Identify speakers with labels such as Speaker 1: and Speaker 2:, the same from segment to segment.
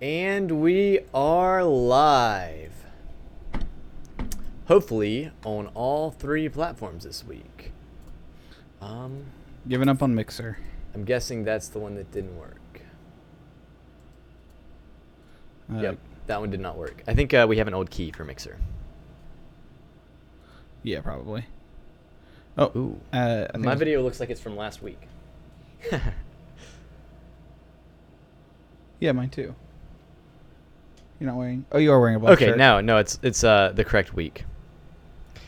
Speaker 1: And we are live. Hopefully on all three platforms this week.
Speaker 2: Giving up on Mixer.
Speaker 1: I'm guessing that's the one that didn't work. Yep, that one did not work. I think we have an old key for Mixer.
Speaker 2: Yeah, probably. Oh,
Speaker 1: ooh. My video looks like it's from last week.
Speaker 2: Yeah, mine too. You're not wearing... Oh, you are wearing a black shirt.
Speaker 1: Okay, no, it's the correct week.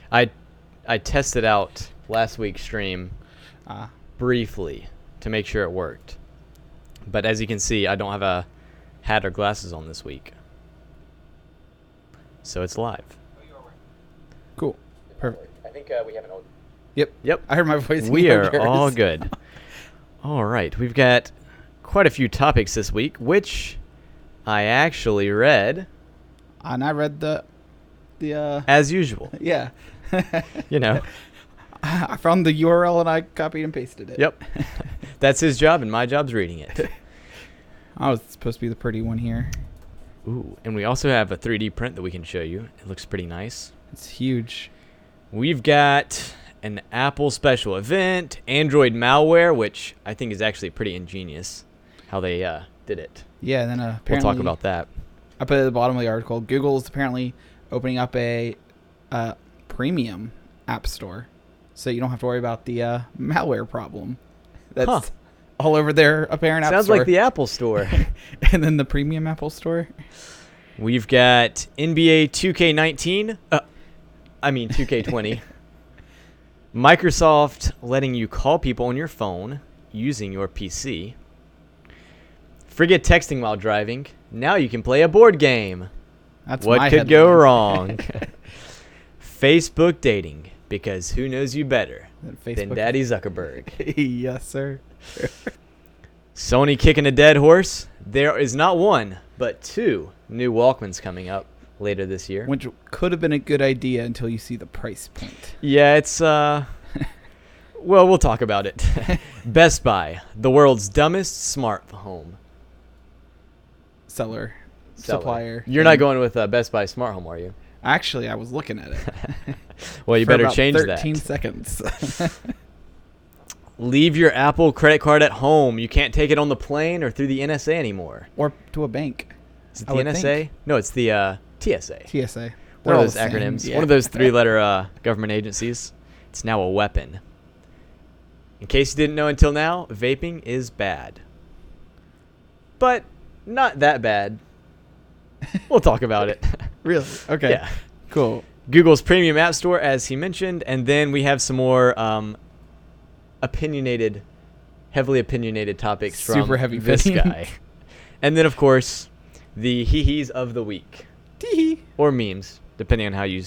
Speaker 1: I tested out last week's stream briefly to make sure it worked. But as you can see, I don't have a hat or glasses on this week. So it's live.
Speaker 2: Cool. Perfect.
Speaker 1: I think we have an old...
Speaker 2: Yep. I heard my voice.
Speaker 1: We are all good. All right. We've got quite a few topics this week, which I actually read.
Speaker 2: And I read the
Speaker 1: as usual.
Speaker 2: Yeah.
Speaker 1: You know.
Speaker 2: I found the URL and I copied and pasted it.
Speaker 1: Yep. That's his job, and my job's reading it.
Speaker 2: I was supposed to be the pretty one here.
Speaker 1: Ooh, and we also have a 3D print that we can show you. It looks pretty nice.
Speaker 2: It's huge.
Speaker 1: We've got an Apple special event, Android malware, which I think is actually pretty ingenious how they did it.
Speaker 2: Yeah, and then apparently...
Speaker 1: We'll talk about that.
Speaker 2: I put at the bottom of the article, Google is apparently opening up a premium app store, so you don't have to worry about the malware problem. That's all over their apparent app store.
Speaker 1: Sounds like the Apple Store.
Speaker 2: And then the premium Apple Store.
Speaker 1: We've got NBA 2K19. 2K20. Microsoft letting you call people on your phone using your PC. Forget texting while driving. Now you can play a board game.
Speaker 2: That's
Speaker 1: what
Speaker 2: my
Speaker 1: could
Speaker 2: headline.
Speaker 1: go wrong? Facebook dating, because who knows you better than Daddy Zuckerberg?
Speaker 2: Yes, sir.
Speaker 1: Sony kicking a dead horse. There is not one, but two new Walkmans coming up later this year.
Speaker 2: Which could have been a good idea until you see the price point.
Speaker 1: Yeah, it's well, we'll talk about it. Best Buy, the world's dumbest smart home.
Speaker 2: Seller. Supplier.
Speaker 1: You're not going with Best Buy smart home, are you?
Speaker 2: Actually, I was looking at it.
Speaker 1: Well, you better change
Speaker 2: 13 seconds.
Speaker 1: Leave your Apple credit card at home. You can't take it on the plane or through the NSA anymore.
Speaker 2: Or to a bank.
Speaker 1: Is it the NSA? No, it's the TSA.
Speaker 2: TSA.
Speaker 1: One of those acronyms. Yeah. One of those three-letter government agencies. It's now a weapon. In case you didn't know until now, vaping is bad. But not that bad. We'll talk about it.
Speaker 2: Really? Okay.
Speaker 1: Yeah.
Speaker 2: Cool.
Speaker 1: Google's premium app store, as he mentioned, and then we have some more heavily opinionated topics
Speaker 2: Super
Speaker 1: from
Speaker 2: heavy
Speaker 1: this
Speaker 2: opinion.
Speaker 1: guy. And then, of course, the hee-hees of the week.
Speaker 2: Tee-hee.
Speaker 1: Or memes, depending on how you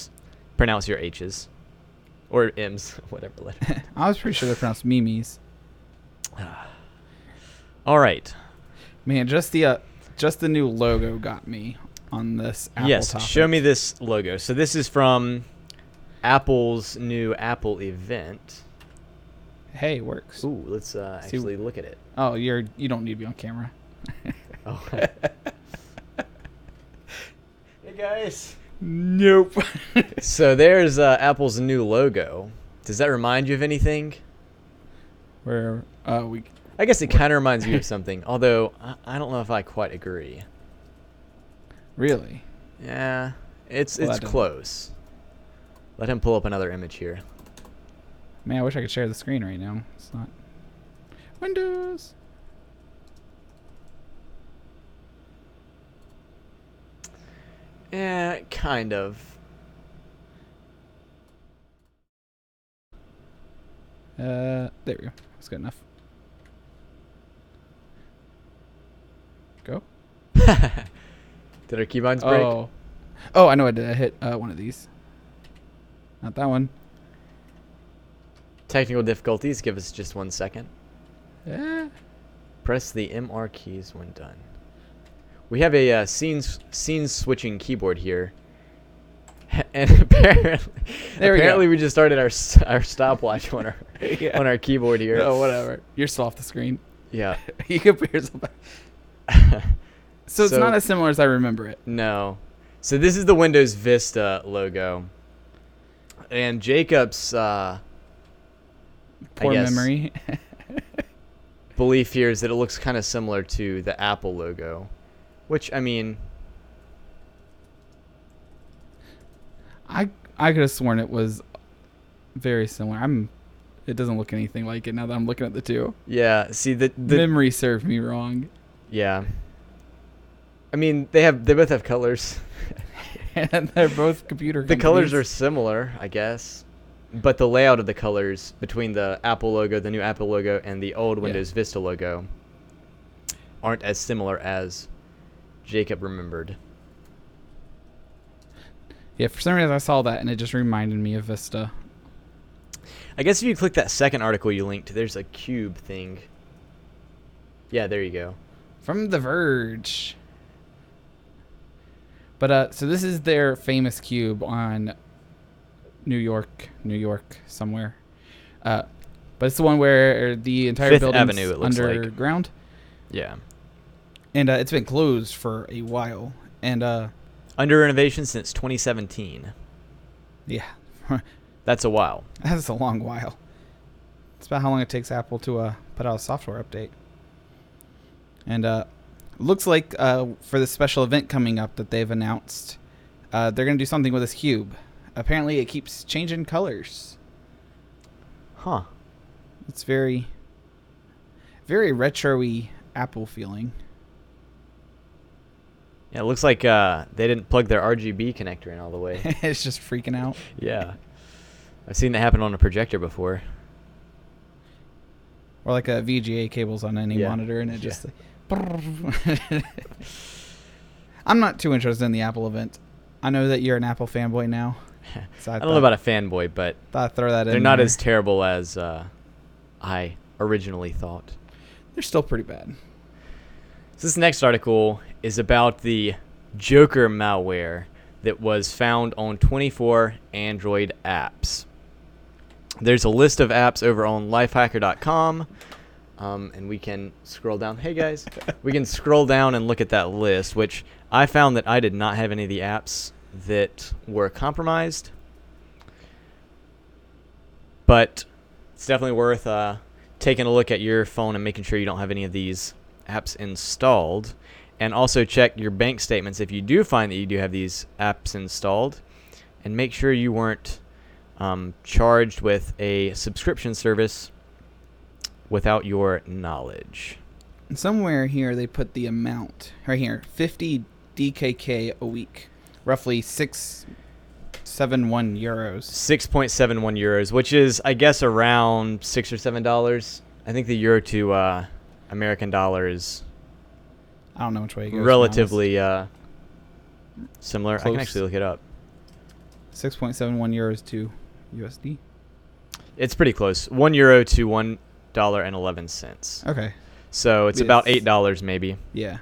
Speaker 1: pronounce your H's. Or M's, whatever letter.
Speaker 2: I was pretty sure they're pronounced memes.
Speaker 1: All right.
Speaker 2: Man, just the new logo got me on this Apple topic.
Speaker 1: Show me this logo. So this is from Apple's new Apple event.
Speaker 2: Hey, it works.
Speaker 1: Ooh, let's actually look at it.
Speaker 2: Oh, you don't need to be on camera.
Speaker 1: Oh. Hey guys.
Speaker 2: Nope.
Speaker 1: So there's Apple's new logo. Does that remind you of anything?
Speaker 2: I
Speaker 1: guess it kind of reminds you of something, although I don't know if I quite agree.
Speaker 2: Really?
Speaker 1: Yeah, it's close. Let him pull up another image here.
Speaker 2: Man, I wish I could share the screen right now. It's not. Windows.
Speaker 1: Yeah, kind of.
Speaker 2: There we go. That's good enough. Go.
Speaker 1: Did our keybinds break?
Speaker 2: Oh, I know I did. I hit one of these. Not that one.
Speaker 1: Technical difficulties. Give us just 1 second.
Speaker 2: Yeah.
Speaker 1: Press the MR keys when done. We have a scene switching keyboard here. And apparently we just started our stopwatch on our keyboard here.
Speaker 2: Oh, whatever. You're still off the screen.
Speaker 1: Yeah.
Speaker 2: You can put yourself back. So it's not as similar as I remember it.
Speaker 1: No. So this is the Windows Vista logo. And Jacob's
Speaker 2: poor memory.
Speaker 1: belief here is that it looks kind of similar to the Apple logo. Which, I mean...
Speaker 2: I could have sworn it was very similar. It doesn't look anything like it now that I'm looking at the two.
Speaker 1: Yeah, see the
Speaker 2: memory served me wrong.
Speaker 1: Yeah. I mean, they both have colors.
Speaker 2: And they're both computer companies.
Speaker 1: The colors are similar, I guess. But the layout of the colors between the Apple logo, the new Apple logo, and the old Windows Vista logo aren't as similar as Jacob remembered.
Speaker 2: Yeah, for some reason I saw that and it just reminded me of Vista.
Speaker 1: I guess if you click that second article you linked, there's a cube thing. Yeah, there you go.
Speaker 2: From The Verge. But so this is their famous cube on New York somewhere. But it's the one where the entire
Speaker 1: Fifth
Speaker 2: building's
Speaker 1: Avenue, it looks
Speaker 2: underground.
Speaker 1: Yeah.
Speaker 2: And it's been closed for a while. And
Speaker 1: under renovation since 2017.
Speaker 2: Yeah.
Speaker 1: That's a while.
Speaker 2: That's a long while. It's about how long it takes Apple to put out a software update. And looks like for the special event coming up that they've announced, they're going to do something with this cube. Apparently, it keeps changing colors.
Speaker 1: Huh.
Speaker 2: It's very, very retro-y Apple feeling.
Speaker 1: Yeah, it looks like they didn't plug their RGB connector in all the way.
Speaker 2: It's just freaking out.
Speaker 1: Yeah. I've seen that happen on a projector before.
Speaker 2: Or like a VGA cables on any monitor, and it just... I'm not too interested in the Apple event. I know that you're an Apple fanboy now. So
Speaker 1: I don't know about a fanboy, but
Speaker 2: thought I'd throw that in.
Speaker 1: They're not as terrible as I originally thought.
Speaker 2: They're still pretty bad.
Speaker 1: So this next article is about the Joker malware that was found on 24 Android apps. There's a list of apps over on lifehacker.com, and we can scroll down. Hey, guys. We can scroll down and look at that list, which I found that I did not have any of the apps that were compromised. But it's definitely worth taking a look at your phone and making sure you don't have any of these apps installed. And also check your bank statements if you do find that you do have these apps installed. And make sure you weren't charged with a subscription service without your knowledge.
Speaker 2: Somewhere here they put the amount. Right here, 50 DKK a week. Roughly 6.71 euros.
Speaker 1: 6.71 euros, which is, I guess, around $6 or $7. I think the euro to American dollar is...
Speaker 2: I don't know which way it goes.
Speaker 1: Relatively similar.
Speaker 2: Close.
Speaker 1: I can actually look it up.
Speaker 2: 6.71 euros to USD.
Speaker 1: It's pretty close. €1 to $1.11.
Speaker 2: Okay.
Speaker 1: So it's about $8 maybe.
Speaker 2: Yeah.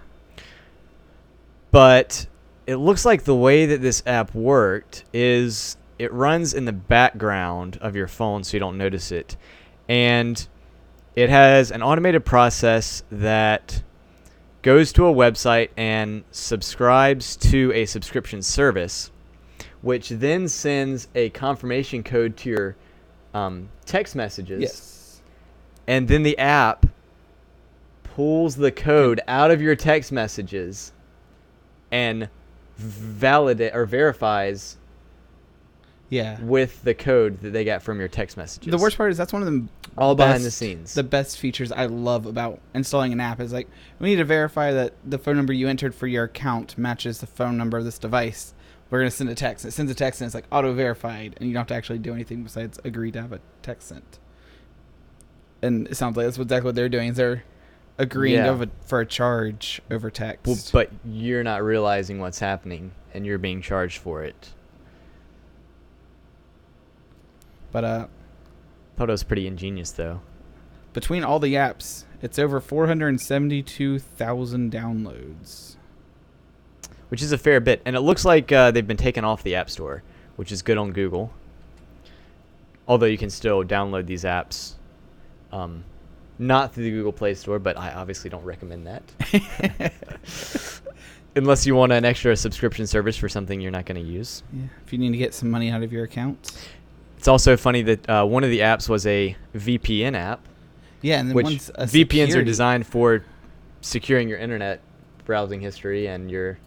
Speaker 1: But it looks like the way that this app worked is it runs in the background of your phone so you don't notice it. And it has an automated process that goes to a website and subscribes to a subscription service, which then sends a confirmation code to your text messages.
Speaker 2: Yes.
Speaker 1: And then the app pulls the code out of your text messages and verifies with the code that they got from your text messages.
Speaker 2: The worst part is that's one of the
Speaker 1: behind the scenes.
Speaker 2: The best features I love about installing an app is like, we need to verify that the phone number you entered for your account matches the phone number of this device. We're going to send a text. It sends a text and it's like auto-verified, and you don't have to actually do anything besides agree to have a text sent. And it sounds like that's exactly what they're doing. Is they're agreeing for a charge over text.
Speaker 1: But you're not realizing what's happening, and you're being charged for it.
Speaker 2: But
Speaker 1: thought it was pretty ingenious, though.
Speaker 2: Between all the apps, it's over 472,000 downloads.
Speaker 1: Which is a fair bit. And it looks like they've been taken off the App Store, which is good on Google. Although you can still download these apps. Not through the Google Play Store, but I obviously don't recommend that. Unless you want an extra subscription service for something you're not going to use.
Speaker 2: Yeah, if you need to get some money out of your account.
Speaker 1: It's also funny that one of the apps was a VPN app.
Speaker 2: Yeah, and then
Speaker 1: which
Speaker 2: one's a
Speaker 1: VPNs
Speaker 2: security.
Speaker 1: are designed for securing your internet browsing history and your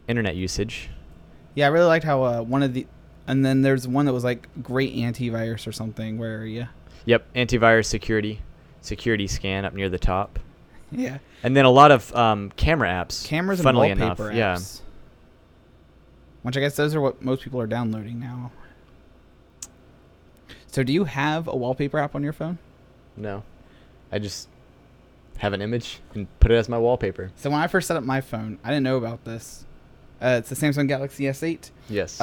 Speaker 1: internet usage.
Speaker 2: Yeah, I really liked how one of the... And then there's one that was like great antivirus or something where you...
Speaker 1: Yep, antivirus security scan up near the top.
Speaker 2: Yeah.
Speaker 1: And then a lot of camera apps.
Speaker 2: Cameras and
Speaker 1: funnily
Speaker 2: wallpaper
Speaker 1: enough, yeah.
Speaker 2: apps. Which I guess those are what most people are downloading now. So do you have a wallpaper app on your phone?
Speaker 1: No. I just have an image and put it as my wallpaper.
Speaker 2: So when I first set up my phone, I didn't know about this. It's the Samsung Galaxy S8.
Speaker 1: Yes.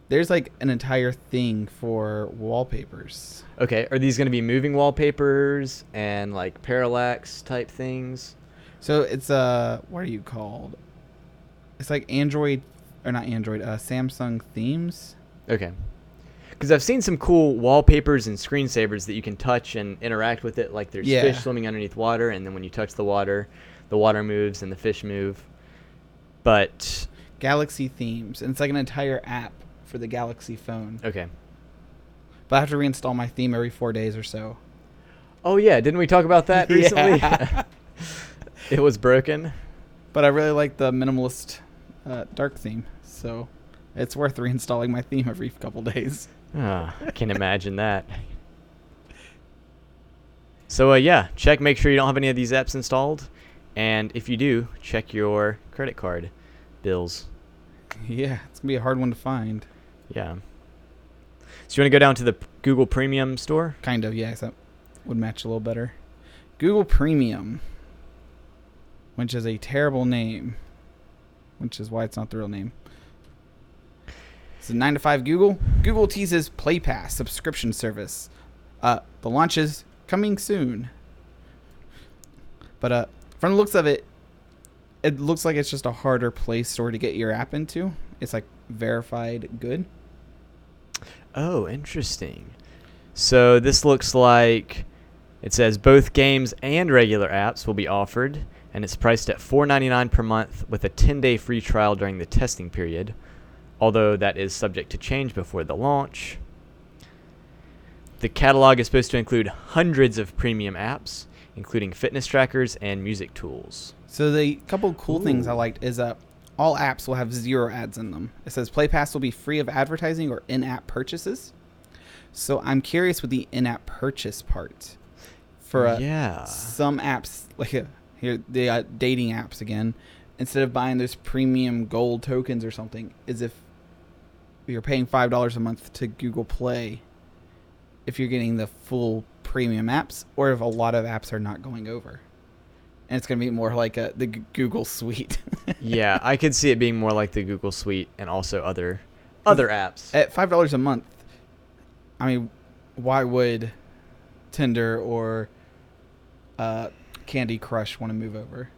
Speaker 2: There's like an entire thing for wallpapers.
Speaker 1: Okay, are these going to be moving wallpapers and like parallax type things?
Speaker 2: So it's what are you called? It's like Android, or not Android, Samsung themes.
Speaker 1: Okay. Because I've seen some cool wallpapers and screensavers that you can touch and interact with it. Like there's fish swimming underneath water, and then when you touch the water moves and the fish move. But
Speaker 2: Galaxy themes, and it's like an entire app for the Galaxy phone.
Speaker 1: Okay.
Speaker 2: But I have to reinstall my theme every 4 days or so.
Speaker 1: Oh yeah, didn't we talk about that recently?
Speaker 2: Yeah.
Speaker 1: It was broken.
Speaker 2: But I really like the minimalist dark theme, so it's worth reinstalling my theme every couple days.
Speaker 1: I can't imagine that. So yeah, make sure you don't have any of these apps installed, and if you do, check your credit card bills.
Speaker 2: Yeah, it's gonna be a hard one to find.
Speaker 1: Yeah. So you want to go down to the Google Premium store?
Speaker 2: Kind of, yes, that would match a little better. Google Premium, which is a terrible name, which is why it's not the real name. It's a 9 to 5 Google. Google teases Play Pass subscription service. The launch is coming soon. But from the looks of it, it looks like it's just a harder Play Store to get your app into. It's like verified good.
Speaker 1: Oh, interesting. So this looks like it says both games and regular apps will be offered, and it's priced at $4.99 per month with a 10-day free trial during the testing period, although that is subject to change before the launch. The catalog is supposed to include hundreds of premium apps, including fitness trackers and music tools.
Speaker 2: So the couple cool things I liked is all apps will have 0 ads in them. It says Play Pass will be free of advertising or in-app purchases. So I'm curious with the in-app purchase part. For some apps, like here the dating apps again, instead of buying those premium gold tokens or something, is if you're paying $5 a month to Google Play, if you're getting the full premium apps, or if a lot of apps are not going over. And it's going to be more like the Google Suite.
Speaker 1: Yeah, I could see it being more like the Google Suite and also other apps.
Speaker 2: At $5 a month, I mean, why would Tinder or Candy Crush want to move over?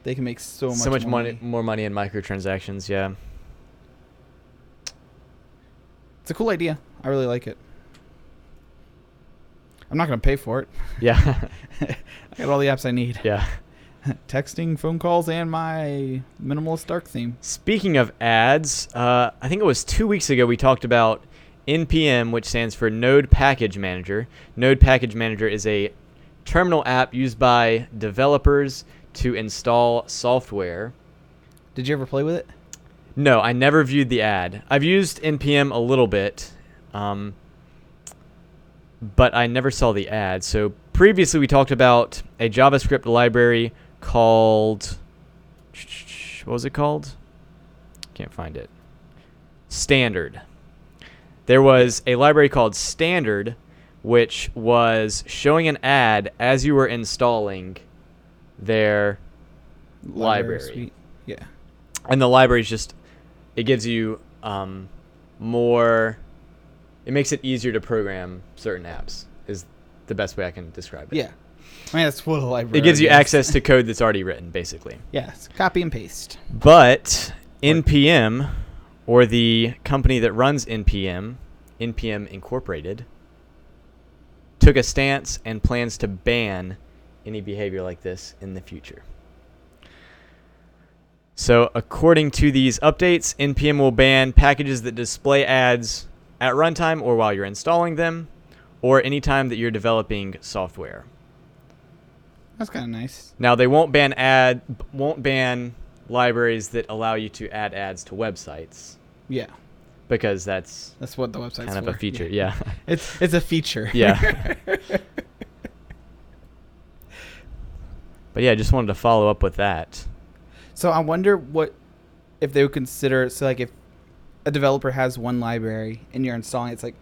Speaker 2: They can make so much
Speaker 1: more money in microtransactions, yeah.
Speaker 2: It's a cool idea. I really like it. I'm not going to pay for it.
Speaker 1: Yeah.
Speaker 2: I got all the apps I need.
Speaker 1: Yeah.
Speaker 2: Texting, phone calls, and my minimalist dark theme.
Speaker 1: Speaking of ads, I think it was 2 weeks ago we talked about NPM, which stands for Node Package Manager. Node Package Manager is a terminal app used by developers to install software.
Speaker 2: Did you ever play with it?
Speaker 1: No, I never viewed the ad. I've used NPM a little bit, but I never saw the ad. So previously we talked about a JavaScript library called, what was it called? Can't find it. Standard. There was a library called Standard, which was showing an ad as you were installing their library.
Speaker 2: Suite. Yeah.
Speaker 1: And the library is just, it gives you more, it makes it easier to program certain apps, is the best way I can describe it.
Speaker 2: Yeah. I mean, that's what a library
Speaker 1: It gives you
Speaker 2: is.
Speaker 1: access to code that's already written, basically.
Speaker 2: Yes, copy and paste.
Speaker 1: But NPM, or the company that runs NPM Incorporated, took a stance and plans to ban any behavior like this in the future. So according to these updates, NPM will ban packages that display ads at runtime or while you're installing them, or anytime that you're developing software.
Speaker 2: That's kind of nice.
Speaker 1: Now they won't ban libraries that allow you to add ads to websites.
Speaker 2: Yeah.
Speaker 1: Because that's
Speaker 2: what the website's
Speaker 1: kind of
Speaker 2: for.
Speaker 1: a feature. Yeah.
Speaker 2: It's a feature.
Speaker 1: Yeah. But yeah, I just wanted to follow up with that.
Speaker 2: So I wonder if they would consider, so like if a developer has one library and you're installing it, it's like,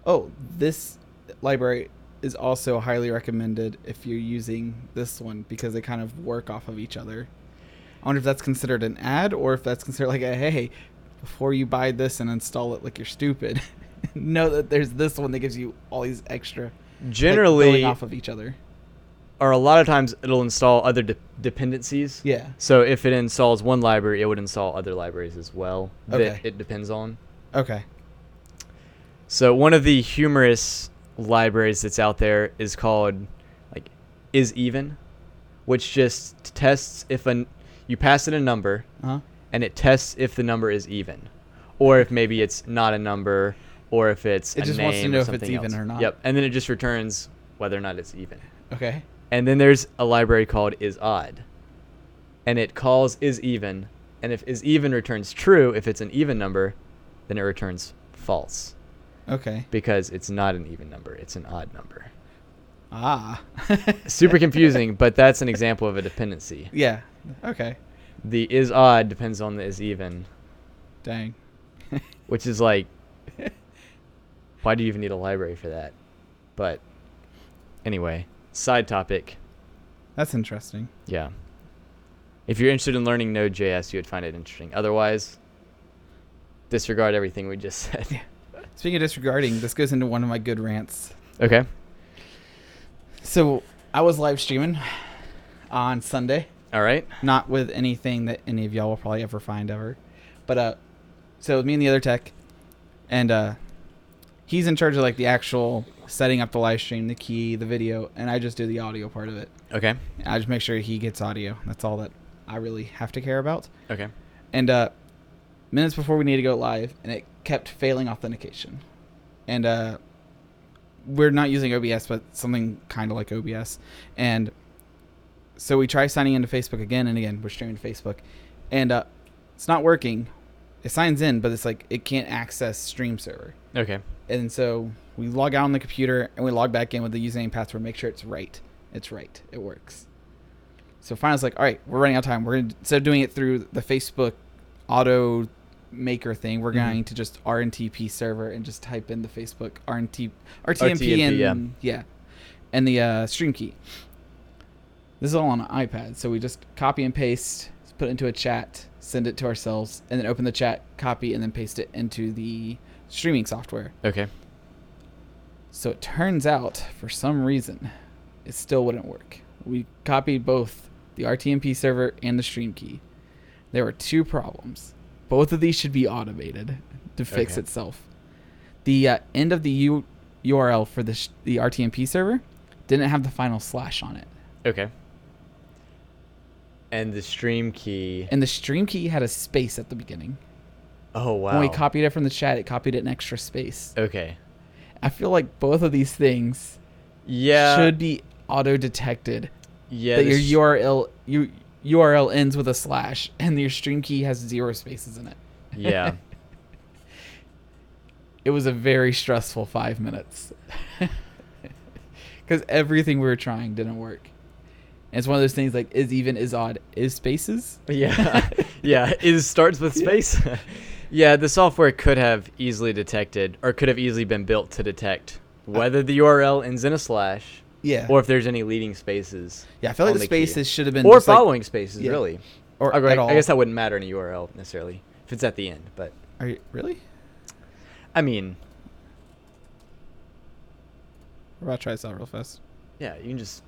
Speaker 2: oh, this library is also highly recommended if you're using this one because they kind of work off of each other. I wonder if that's considered an ad or if that's considered like a, hey, before you buy this and install it like you're stupid, know that there's this one that gives you all these extra,
Speaker 1: generally,
Speaker 2: like, building off of each other.
Speaker 1: Or a lot of times it'll install other dependencies.
Speaker 2: Yeah.
Speaker 1: So if it installs one library, it would install other libraries as well that it depends on.
Speaker 2: Okay.
Speaker 1: So one of the humorous libraries that's out there is called like isEven, which just tests if you pass it a number, and it tests if the number is even, or if maybe it's not a number, or if it's
Speaker 2: it just
Speaker 1: name
Speaker 2: wants to know
Speaker 1: or
Speaker 2: if
Speaker 1: something
Speaker 2: it's even
Speaker 1: else.
Speaker 2: or not.
Speaker 1: Yep, and then it just returns whether or not it's even.
Speaker 2: Okay.
Speaker 1: And then there's a library called isOdd, and it calls isEven, and if isEven returns true, if it's an even number, then it returns false.
Speaker 2: Okay.
Speaker 1: Because it's not an even number, it's an odd number.
Speaker 2: Ah.
Speaker 1: Super confusing, but that's an example of a dependency.
Speaker 2: Yeah. Okay.
Speaker 1: The isOdd depends on the isEven.
Speaker 2: Dang.
Speaker 1: Which is like, why do you even need a library for that? But anyway, side topic.
Speaker 2: That's interesting.
Speaker 1: Yeah. If you're interested in learning Node.js, you would find it interesting. Otherwise, disregard everything we just said.
Speaker 2: Yeah. Speaking of disregarding, this goes into one of my good rants.
Speaker 1: Okay.
Speaker 2: So I was live streaming on Sunday.
Speaker 1: All right.
Speaker 2: Not with anything that any of y'all will probably ever find ever. But so me and the other tech, and he's in charge of like the actual setting up the live stream, the key, the video, and I just do the audio part of it.
Speaker 1: Okay.
Speaker 2: I just make sure he gets audio. That's all that I really have to care about.
Speaker 1: Okay.
Speaker 2: And minutes before we need to go live, and it kept failing authentication. And we're not using OBS, but something kind of like OBS. And so we try signing into Facebook again and again. We're streaming to Facebook. And it's not working. It signs in, but it's like it can't access stream server.
Speaker 1: Okay.
Speaker 2: And so we log out on the computer, and we log back in with the username and password, make sure it's right. It's right. It works. So finally, it's like, all right, we're running out of time. We're going to, instead of doing it through the Facebook auto maker thing, we're going to just RNTP server and just type in the Facebook RTMP and and the stream key. This is all on an iPad, so we just copy and paste, put it into a chat, send it to ourselves, and then open the chat, copy, and then paste it into the streaming software.
Speaker 1: Okay.
Speaker 2: So it turns out, for some reason, it still wouldn't work. We copied both the RTMP server and the stream key. There were two problems. Both of these should be automated to fix itself. The end of the URL for the RTMP server didn't have the final slash on it.
Speaker 1: Okay. And the stream key.
Speaker 2: And the stream key had a space at the beginning.
Speaker 1: Oh, wow.
Speaker 2: When we copied it from the chat, it copied it an extra space.
Speaker 1: Okay.
Speaker 2: I feel like both of these things should be auto-detected.
Speaker 1: Yeah.
Speaker 2: That your URL ends with a slash and your stream key has 0 spaces in it.
Speaker 1: Yeah.
Speaker 2: It was a very stressful 5 minutes. Because everything we were trying didn't work. And it's one of those things like isEven, isOdd, is spaces.
Speaker 1: Yeah. Yeah. Is starts with space. Yeah, the software could have easily detected, or could have easily been built to detect whether the URL ends in a slash.
Speaker 2: Yeah.
Speaker 1: Or if there's any leading spaces.
Speaker 2: Yeah, I feel like the spaces should have been.
Speaker 1: Or following spaces, really.
Speaker 2: Or at all.
Speaker 1: I guess that wouldn't matter in a URL necessarily if it's at the end, but.
Speaker 2: Are you really?
Speaker 1: I mean.
Speaker 2: We're about to try this out real fast.
Speaker 1: Yeah, you can just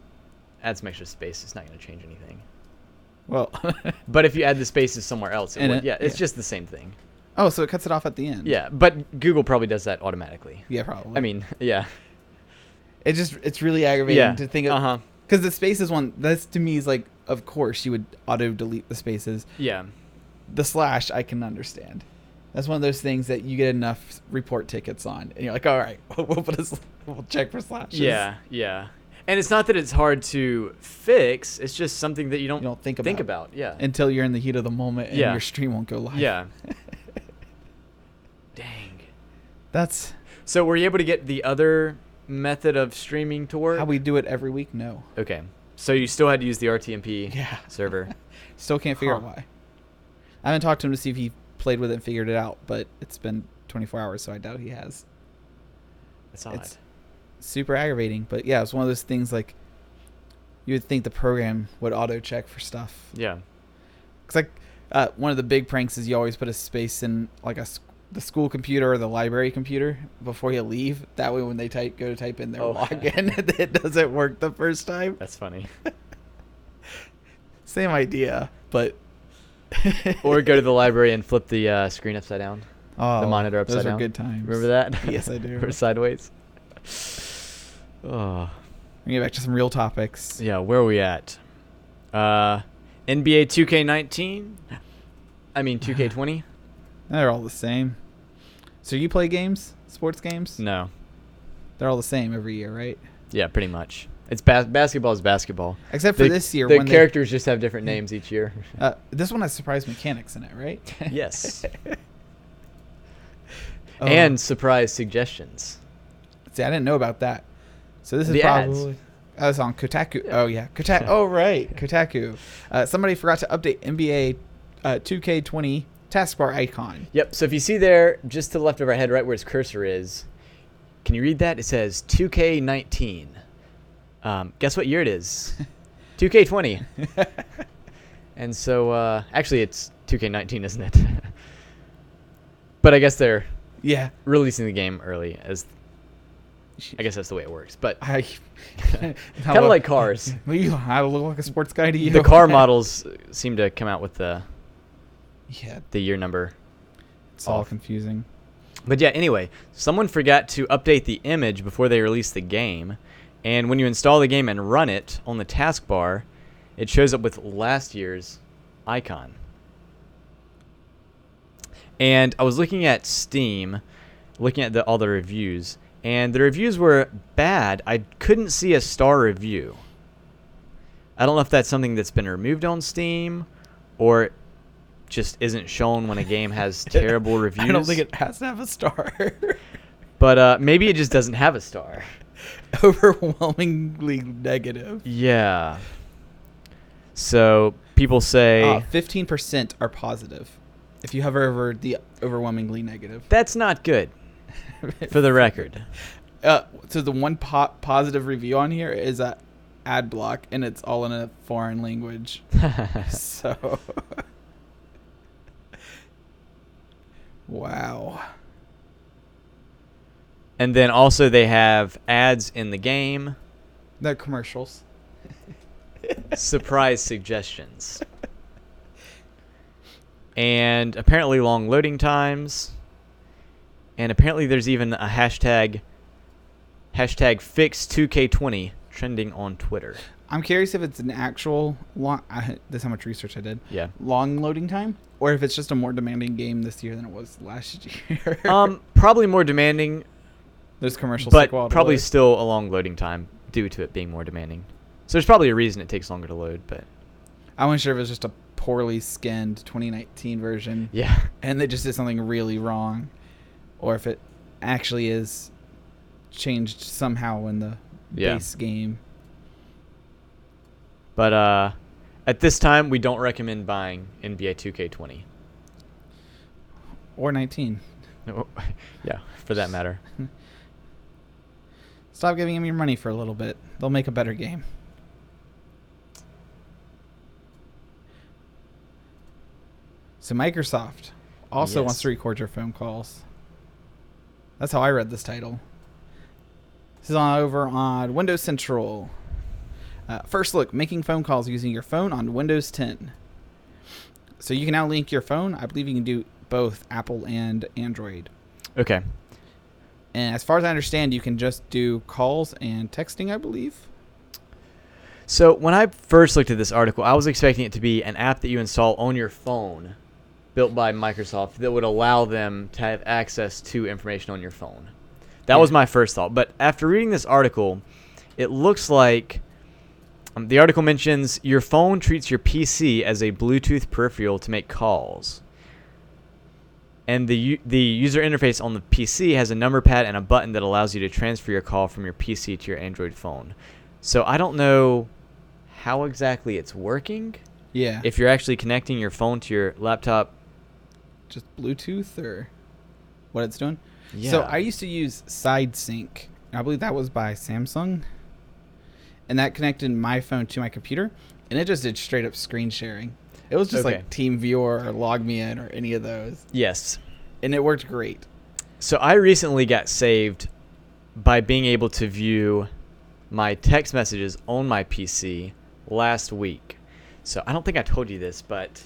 Speaker 1: add some extra space. It's not going to change anything.
Speaker 2: Well.
Speaker 1: But if you add the spaces somewhere else, it's just the same thing.
Speaker 2: Oh, so it cuts it off at the end.
Speaker 1: Yeah, but Google probably does that automatically.
Speaker 2: Yeah, probably.
Speaker 1: I mean, yeah.
Speaker 2: It's really aggravating to think of.
Speaker 1: Uh-huh.
Speaker 2: Because the spaces one, that's to me is like, of course you would auto delete the spaces.
Speaker 1: Yeah.
Speaker 2: The slash I can understand. That's one of those things that you get enough report tickets on, and you're like, all right, we'll check for slashes.
Speaker 1: Yeah, yeah. And it's not that it's hard to fix. It's just something that you don't think about. Yeah.
Speaker 2: Until you're in the heat of the moment and your stream won't go live.
Speaker 1: Yeah. Dang.
Speaker 2: That's.
Speaker 1: So were you able to get the other method of streaming to work?
Speaker 2: How we do it every week? No.
Speaker 1: Okay. So you still had to use the RTMP server.
Speaker 2: Still can't figure out why. I haven't talked to him to see if he played with it and figured it out, but it's been 24 hours, so I doubt he has.
Speaker 1: That's odd.
Speaker 2: It's super aggravating, but yeah, it's one of those things like you would think the program would auto check for stuff.
Speaker 1: Yeah.
Speaker 2: It's like one of the big pranks is you always put a space in like the school computer or the library computer before you leave. That way when they go to type in their login, it doesn't work the first time.
Speaker 1: That's funny.
Speaker 2: Same idea, but...
Speaker 1: Or go to the library and flip the screen upside down.
Speaker 2: Oh,
Speaker 1: the monitor upside down.
Speaker 2: Those are good times.
Speaker 1: Remember that?
Speaker 2: Yes, I do.
Speaker 1: Or sideways. Oh.
Speaker 2: We get back to some real topics.
Speaker 1: Yeah, where are we at? NBA 2K19? I mean 2K20?
Speaker 2: They're all the same. So you play games? Sports games?
Speaker 1: No.
Speaker 2: They're all the same every year, right?
Speaker 1: Yeah, pretty much. It's basketball is basketball.
Speaker 2: Except for this year.
Speaker 1: The characters just have different names each year.
Speaker 2: This one has surprise mechanics in it, right?
Speaker 1: Yes. And surprise suggestions.
Speaker 2: See, I didn't know about that. So this is
Speaker 1: the
Speaker 2: probably...
Speaker 1: ads.
Speaker 2: Oh, it's on Kotaku. Oh, yeah. Kotaku. Oh, right. Kotaku. Somebody forgot to update NBA 2K20 taskbar icon.
Speaker 1: Yep. So if you see there, just to the left of our head, right where its cursor is, can you read that? It says 2K19. Guess what year it is? 2K20. And so, actually, it's 2K19, isn't it? But I guess they're releasing the game early, as I guess that's the way it works. But kind of like cars.
Speaker 2: I look like a sports guy to you.
Speaker 1: The car models seem to come out with the year number.
Speaker 2: It's all confusing.
Speaker 1: But yeah, anyway, someone forgot to update the image before they released the game. And when you install the game and run it on the taskbar, it shows up with last year's icon. And I was looking at Steam, looking at all the reviews, and the reviews were bad. I couldn't see a star review. I don't know if that's something that's been removed on Steam or just isn't shown when a game has terrible reviews.
Speaker 2: I don't think it has to have a star.
Speaker 1: But maybe it just doesn't have a star.
Speaker 2: Overwhelmingly negative.
Speaker 1: Yeah. So people say
Speaker 2: 15% are positive. If you hover over the overwhelmingly negative.
Speaker 1: That's not good. For the record.
Speaker 2: So the one positive review on here is a ad block, and it's all in a foreign language. So. Wow.
Speaker 1: And then also they have ads in the game.
Speaker 2: They're commercials.
Speaker 1: Surprise suggestions. And apparently long loading times. And apparently there's even a hashtag fix2k20 trending on Twitter.
Speaker 2: I'm curious if it's an actual long... This is how much research I did.
Speaker 1: Yeah.
Speaker 2: Long loading time? Or if it's just a more demanding game this year than it was last year.
Speaker 1: Probably more demanding.
Speaker 2: There's commercials.
Speaker 1: But probably still a long loading time due to it being more demanding. So there's probably a reason it takes longer to load, but...
Speaker 2: I wasn't sure if it was just a poorly skinned 2019 version.
Speaker 1: Yeah. And
Speaker 2: they just did something really wrong. Or if it actually is changed somehow in the base game.
Speaker 1: But at this time, we don't recommend buying NBA 2K20.
Speaker 2: Or 19.
Speaker 1: Yeah, for that matter.
Speaker 2: Stop giving them your money for a little bit. They'll make a better game. So Microsoft also wants to record your phone calls. That's how I read this title. This is over on Windows Central. First look, making phone calls using your phone on Windows 10. So you can now link your phone. I believe you can do both Apple and Android.
Speaker 1: Okay.
Speaker 2: And as far as I understand, you can just do calls and texting, I believe.
Speaker 1: So when I first looked at this article, I was expecting it to be an app that you install on your phone, built by Microsoft, that would allow them to have access to information on your phone. That was my first thought. But after reading this article, it looks like the article mentions your phone treats your PC as a Bluetooth peripheral to make calls. And the user interface on the PC has a number pad and a button that allows you to transfer your call from your PC to your Android phone. So I don't know how exactly it's working.
Speaker 2: Yeah.
Speaker 1: If you're actually connecting your phone to your laptop.
Speaker 2: Just Bluetooth or what it's doing?
Speaker 1: Yeah.
Speaker 2: So I used to use SideSync. I believe that was by Samsung. And that connected my phone to my computer. And it just did straight up screen sharing. It was just like TeamViewer or LogMeIn or any of those.
Speaker 1: Yes.
Speaker 2: And it worked great.
Speaker 1: So I recently got saved by being able to view my text messages on my PC last week. So I don't think I told you this, but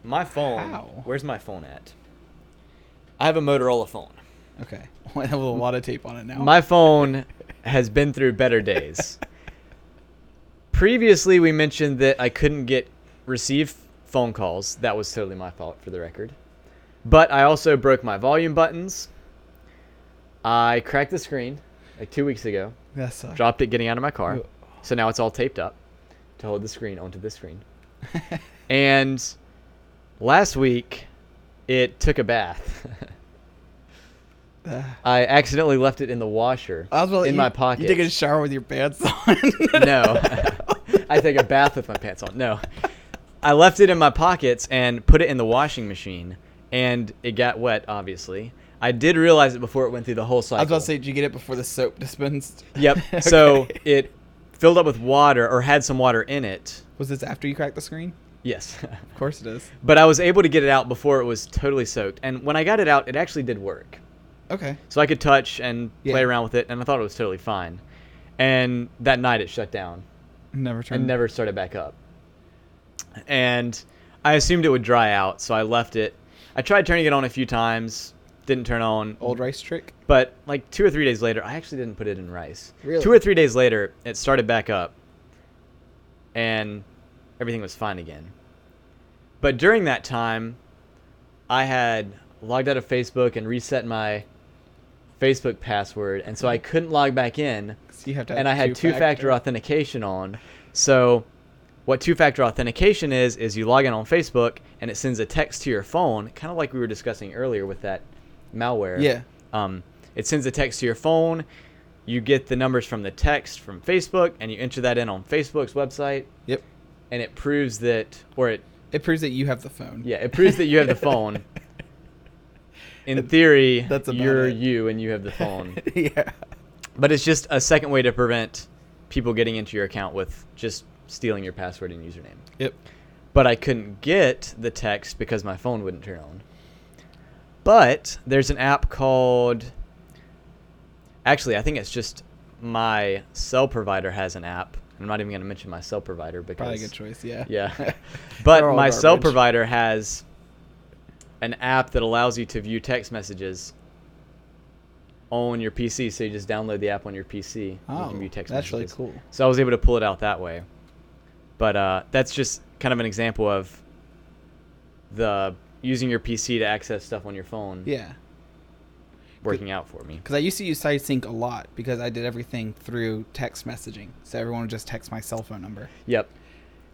Speaker 1: my phone...
Speaker 2: How?
Speaker 1: Where's my phone at? I have a Motorola phone.
Speaker 2: Okay. I have a lot of tape on it now.
Speaker 1: My phone has been through better days. Previously, we mentioned that I couldn't receive phone calls. That was totally my fault, for the record. But I also broke my volume buttons. I cracked the screen like 2 weeks ago.
Speaker 2: That sucks.
Speaker 1: Dropped it getting out of my car. So now it's all taped up to hold the screen onto the screen. And last week, it took a bath. I accidentally left it in the washer in my pocket.
Speaker 2: You take a shower with your pants on?
Speaker 1: No. I take a bath with my pants on. No. I left it in my pockets and put it in the washing machine, and it got wet, obviously. I did realize it before it went through the whole cycle.
Speaker 2: I was about to say, did you get it before the soap dispensed?
Speaker 1: Yep. Okay. So it filled up with water, or had some water in it.
Speaker 2: Was this after you cracked the screen?
Speaker 1: Yes.
Speaker 2: Of course it is.
Speaker 1: But I was able to get it out before it was totally soaked. And when I got it out, it actually did work.
Speaker 2: Okay.
Speaker 1: So I could touch and play around with it, and I thought it was totally fine. And that night it shut down. Never started back up. And I assumed it would dry out, so I left it. I tried turning it on a few times, didn't turn on.
Speaker 2: Old rice trick?
Speaker 1: But like 2 or 3 days later, I actually didn't put it in rice.
Speaker 2: Really?
Speaker 1: 2 or 3 days later, it started back up, and everything was fine again. But during that time, I had logged out of Facebook and reset my Facebook password, and so I couldn't log back in.
Speaker 2: So you have to
Speaker 1: and I had two-factor authentication on. So what two-factor authentication is you log in on Facebook, and it sends a text to your phone, kind of like we were discussing earlier with that malware.
Speaker 2: Yeah.
Speaker 1: It sends a text to your phone. You get the numbers from the text from Facebook, and you enter that in on Facebook's website.
Speaker 2: Yep.
Speaker 1: And it proves that,
Speaker 2: it proves that you have the phone.
Speaker 1: Yeah, it proves that you have the phone. In theory, you're
Speaker 2: it.
Speaker 1: you and you have the phone.
Speaker 2: Yeah.
Speaker 1: But it's just a second way to prevent people getting into your account with just stealing your password and username.
Speaker 2: Yep.
Speaker 1: But I couldn't get the text because my phone wouldn't turn on. But there's an app called... Actually, I think it's just my cell provider has an app. I'm not even going to mention my cell provider because...
Speaker 2: Probably a good choice, yeah.
Speaker 1: Yeah. But my cell provider has an app that allows you to view text messages on your PC. So you just download the app on your PC.
Speaker 2: Oh,
Speaker 1: you can view text
Speaker 2: that's
Speaker 1: messages.
Speaker 2: really cool.
Speaker 1: So I was able to pull it out that way. But that's just kind of an example of the using your PC to access stuff on your phone.
Speaker 2: Yeah.
Speaker 1: Working out for me.
Speaker 2: Because I used to use SideSync a lot because I did everything through text messaging. So everyone would just text my cell phone number.
Speaker 1: Yep.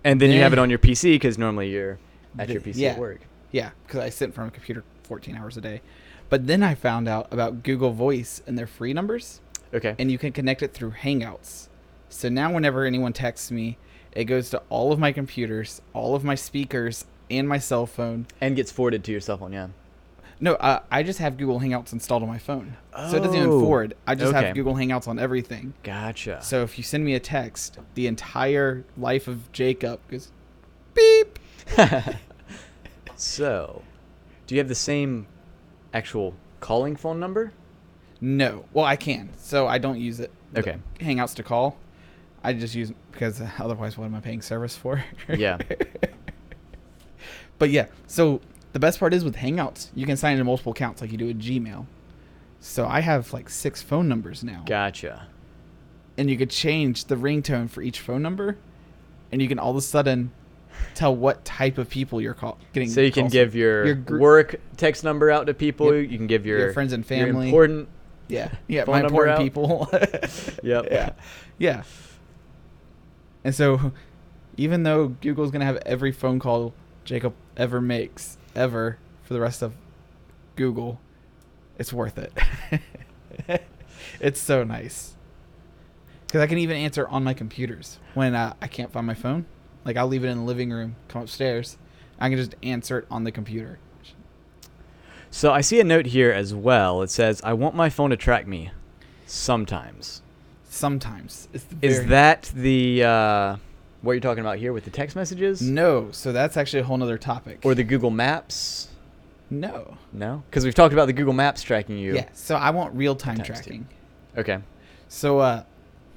Speaker 1: And then you have it on your PC because normally you're at your PC at work.
Speaker 2: Yeah, because I sit in front of a computer 14 hours a day. But then I found out about Google Voice and their free numbers.
Speaker 1: Okay.
Speaker 2: And you can connect it through Hangouts. So now whenever anyone texts me, it goes to all of my computers, all of my speakers, and my cell phone.
Speaker 1: And gets forwarded to your cell phone, yeah.
Speaker 2: No, I just have Google Hangouts installed on my phone. So it doesn't even forward. I just have Google Hangouts on everything.
Speaker 1: Gotcha.
Speaker 2: So if you send me a text, the entire life of Jacob goes beep.
Speaker 1: So, do you have the same actual calling phone number?
Speaker 2: No. Well, I can. So I don't use it.
Speaker 1: Okay.
Speaker 2: Hangouts to call. I just use because otherwise what am I paying service for?
Speaker 1: Yeah.
Speaker 2: But yeah, so the best part is with Hangouts, you can sign into multiple accounts like you do with Gmail. So I have like 6 phone numbers now.
Speaker 1: Gotcha.
Speaker 2: And you could change the ringtone for each phone number. and you can all of a sudden tell what type of people you're getting.
Speaker 1: So you can give your work text number out to people.
Speaker 2: Yep.
Speaker 1: You can give your
Speaker 2: friends and family.
Speaker 1: Your important
Speaker 2: my important
Speaker 1: out.
Speaker 2: people.
Speaker 1: Yep.
Speaker 2: Yeah. And so, even though Google's gonna have every phone call Jacob ever makes ever for the rest of Google, it's worth it. It's so nice because I can even answer on my computers when I can't find my phone. Like, I'll leave it in the living room, come upstairs, I can just answer it on the computer.
Speaker 1: So I see a note here as well. It says, "I want my phone to track me sometimes."
Speaker 2: Sometimes.
Speaker 1: Is that the what you're talking about here with the text messages?
Speaker 2: No. So that's actually a whole nother topic.
Speaker 1: Or the Google Maps?
Speaker 2: No.
Speaker 1: No? Because we've talked about the Google Maps tracking you.
Speaker 2: Yeah. So I want real-time tracking.
Speaker 1: Okay.
Speaker 2: So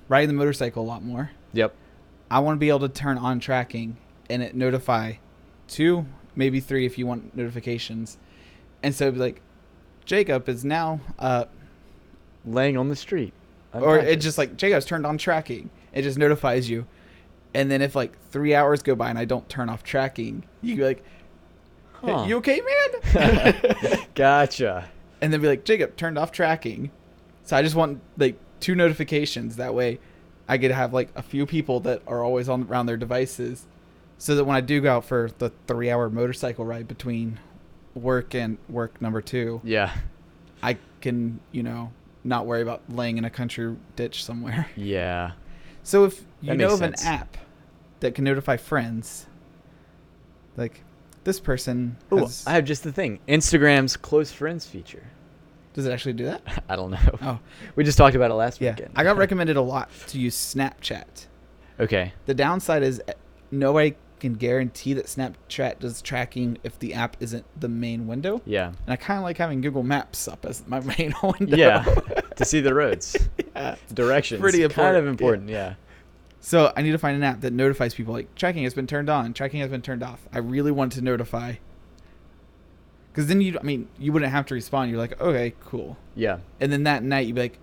Speaker 2: riding the motorcycle a lot more.
Speaker 1: Yep.
Speaker 2: I want to be able to turn on tracking and it notify 2, maybe 3 if you want notifications. And so it'd be like, Jacob is now
Speaker 1: laying on the street.
Speaker 2: Or it just like, Jacob's turned on tracking. It just notifies you. And then if like 3 hours go by and I don't turn off tracking, you be like, hey, you okay, man?
Speaker 1: Gotcha.
Speaker 2: And then be like, Jacob turned off tracking. So I just want like 2 notifications. That way I get to have like a few people that are always around their devices. So that when I do go out for the 3-hour motorcycle ride between work and work number 2,
Speaker 1: yeah,
Speaker 2: I can, not worry about laying in a country ditch somewhere.
Speaker 1: Yeah.
Speaker 2: So if you
Speaker 1: That
Speaker 2: know
Speaker 1: makes
Speaker 2: of
Speaker 1: sense.
Speaker 2: an app that can notify friends, like this person has,
Speaker 1: I have just the thing. Instagram's close friends feature.
Speaker 2: does it actually do that?
Speaker 1: I don't know.
Speaker 2: Oh.
Speaker 1: We just talked about it last
Speaker 2: Yeah.
Speaker 1: weekend.
Speaker 2: I got recommended a lot to use Snapchat.
Speaker 1: Okay.
Speaker 2: The downside is nobody can guarantee that Snapchat does tracking if the app isn't the main window.
Speaker 1: Yeah.
Speaker 2: And I kind of like having Google Maps up as my main window.
Speaker 1: Yeah. To see the roads.
Speaker 2: Yeah.
Speaker 1: Directions.
Speaker 2: Pretty important.
Speaker 1: Kind of important, yeah.
Speaker 2: So I need to find an app that notifies people like tracking has been turned on, tracking has been turned off. I really want to notify. Because then you wouldn't have to respond. You're like, okay, cool.
Speaker 1: Yeah.
Speaker 2: And then that night you'd be like,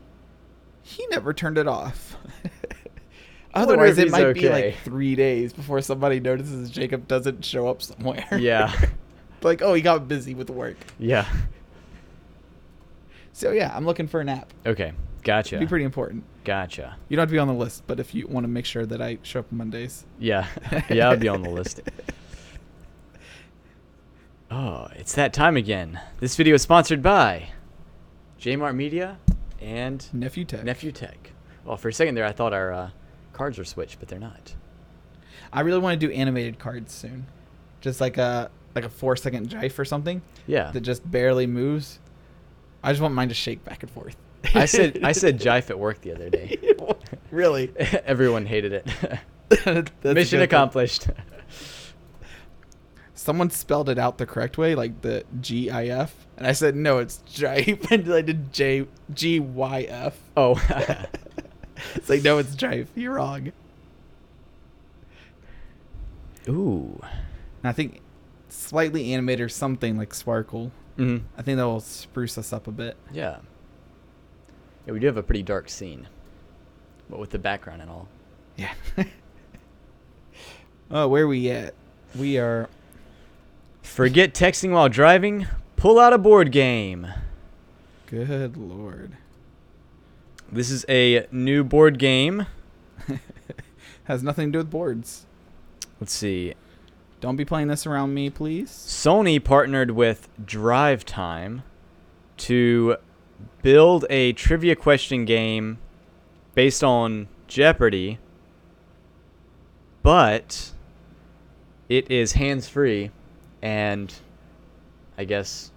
Speaker 2: he never turned it off.
Speaker 1: Wonder
Speaker 2: Otherwise,
Speaker 1: if
Speaker 2: it might
Speaker 1: he's
Speaker 2: be
Speaker 1: okay.
Speaker 2: like 3 days before somebody notices Jacob doesn't show up somewhere.
Speaker 1: Yeah.
Speaker 2: Like, oh, he got busy with work.
Speaker 1: Yeah.
Speaker 2: So yeah, I'm looking for an app.
Speaker 1: Okay. Gotcha.
Speaker 2: It'd be pretty important.
Speaker 1: Gotcha.
Speaker 2: You don't have to be on the list, but if you want to make sure that I show up Mondays.
Speaker 1: Yeah. Yeah, I'll be on the list. Oh, it's that time again. This video is sponsored by Jmart Media and
Speaker 2: Nephew Tech.
Speaker 1: Well, for a second there, I thought our cards were switched, but they're not.
Speaker 2: I really want to do animated cards soon. Just like a 4-second GIF or something.
Speaker 1: Yeah.
Speaker 2: That just barely moves. I just want mine to shake back and forth.
Speaker 1: I said GIF at work the other day.
Speaker 2: Really?
Speaker 1: Everyone hated it.
Speaker 2: That's
Speaker 1: Mission
Speaker 2: good.
Speaker 1: accomplished.
Speaker 2: Someone spelled it out the correct way, like the GIF, and I said no, it's GIF, and I did GYF.
Speaker 1: Oh.
Speaker 2: It's like, no, it's GIF. You're wrong.
Speaker 1: Ooh.
Speaker 2: And I think slightly animated or something like Sparkle.
Speaker 1: Mm-hmm.
Speaker 2: I think that will spruce us up a bit.
Speaker 1: Yeah. Yeah, we do have a pretty dark scene. But with the background and all.
Speaker 2: Yeah. Oh, where are we at? We are...
Speaker 1: Forget texting while driving. Pull out a board game.
Speaker 2: Good Lord.
Speaker 1: This is a new board game.
Speaker 2: Has nothing to do with boards.
Speaker 1: Let's see.
Speaker 2: Don't be playing this around me, please.
Speaker 1: Sony partnered with Drive Time to build a trivia question game based on Jeopardy, but it is hands-free and, I guess,